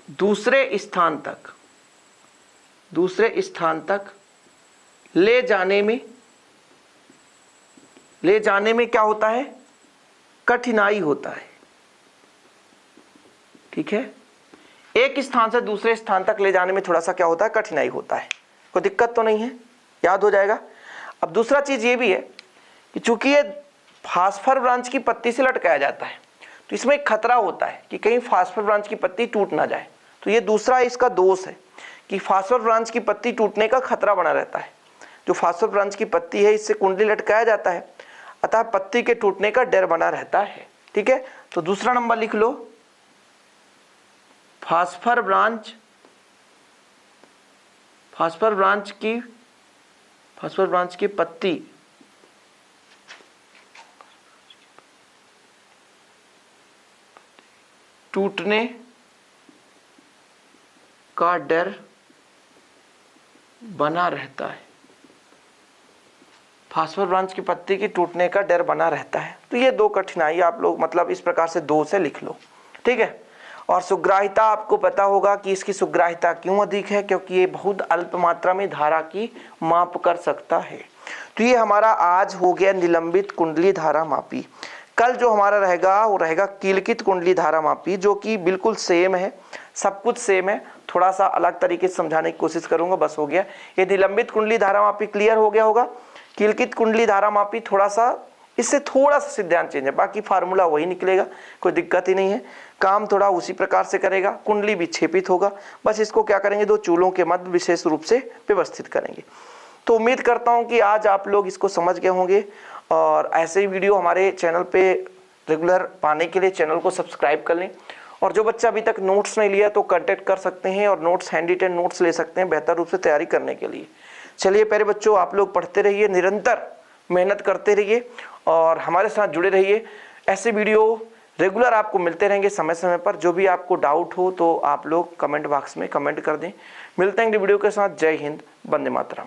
दूसरे स्थान तक ले जाने में क्या होता है, कठिनाई होता है। ठीक है, एक स्थान से दूसरे स्थान तक ले जाने में थोड़ा सा क्या होता है, कठिनाई होता है। कोई दिक्कत तो नहीं है, याद हो जाएगा। अब दूसरा चीज ये भी है कि चूंकि ये फास्फर ब्रांच की पत्ती से लटकाया जाता है तो इसमें एक खतरा होता है कि कहीं फास्फर ब्रांच की पत्ती टूट ना जाए। तो ये दूसरा इसका दोष है कि फास्फर ब्रांच की पत्ती टूटने का खतरा बना रहता है। जो फास्फर ब्रांच की पत्ती है इससे कुंडली लटकाया जाता है, अतः पत्ती के टूटने का डर बना रहता है। ठीक है, तो दूसरा नंबर लिख लो, फास्फर ब्रांच की पत्ती टूटने का डर बना रहता है। फास्फर ब्रांच की पत्ती की टूटने का डर बना रहता है। तो ये दो कठिनाई आप लोग मतलब इस प्रकार से दो से लिख लो। ठीक है, और सुग्राहिता आपको पता होगा कि इसकी सुग्राहिता क्यों अधिक है, क्योंकि ये बहुत अल्प मात्रा में धारा की माप कर सकता है। तो ये हमारा आज हो गया निलंबित कुंडली धारा मापी। कल जो हमारा रहेगा वो रहेगा कीलकित कुंडली धारा मापी, जो कि बिल्कुल सेम है, सब कुछ सेम है, थोड़ा सा अलग तरीके से समझाने की कोशिश करूंगा, बस हो गया। ये निलंबित कुंडली धारा मापी क्लियर हो गया होगा। कीलकित कुंडली धारा मापी थोड़ा सा, इससे थोड़ा सा सिद्धांत चेंज है, बाकी फार्मूला वही निकलेगा, कोई दिक्कत ही नहीं है। काम थोड़ा उसी प्रकार से करेगा, कुंडली विक्षेपित होगा, बस इसको क्या करेंगे, दो चूलों के मध्य विशेष रूप से व्यवस्थित करेंगे। तो उम्मीद करता हूं कि आज आप लोग इसको समझ गए होंगे, और ऐसे ही वीडियो हमारे चैनल पे रेगुलर पाने के लिए चैनल को सब्सक्राइब कर लें। और जो बच्चा अभी तक नोट्स नहीं लिया तो कांटेक्ट कर सकते हैं और नोट्स हैंडी टेन नोट्स ले सकते हैं बेहतर रूप से तैयारी करने के लिए। चलिए प्यारे बच्चों, आप लोग पढ़ते रहिए, निरंतर मेहनत करते रहिए और हमारे साथ जुड़े रहिए। ऐसे वीडियो रेगुलर आपको मिलते रहेंगे समय समय पर। जो भी आपको डाउट हो तो आप लोग कमेंट बॉक्स में कमेंट कर दें। मिलते हैं अगली वीडियो के साथ। जय हिंद, वंदे मातरम।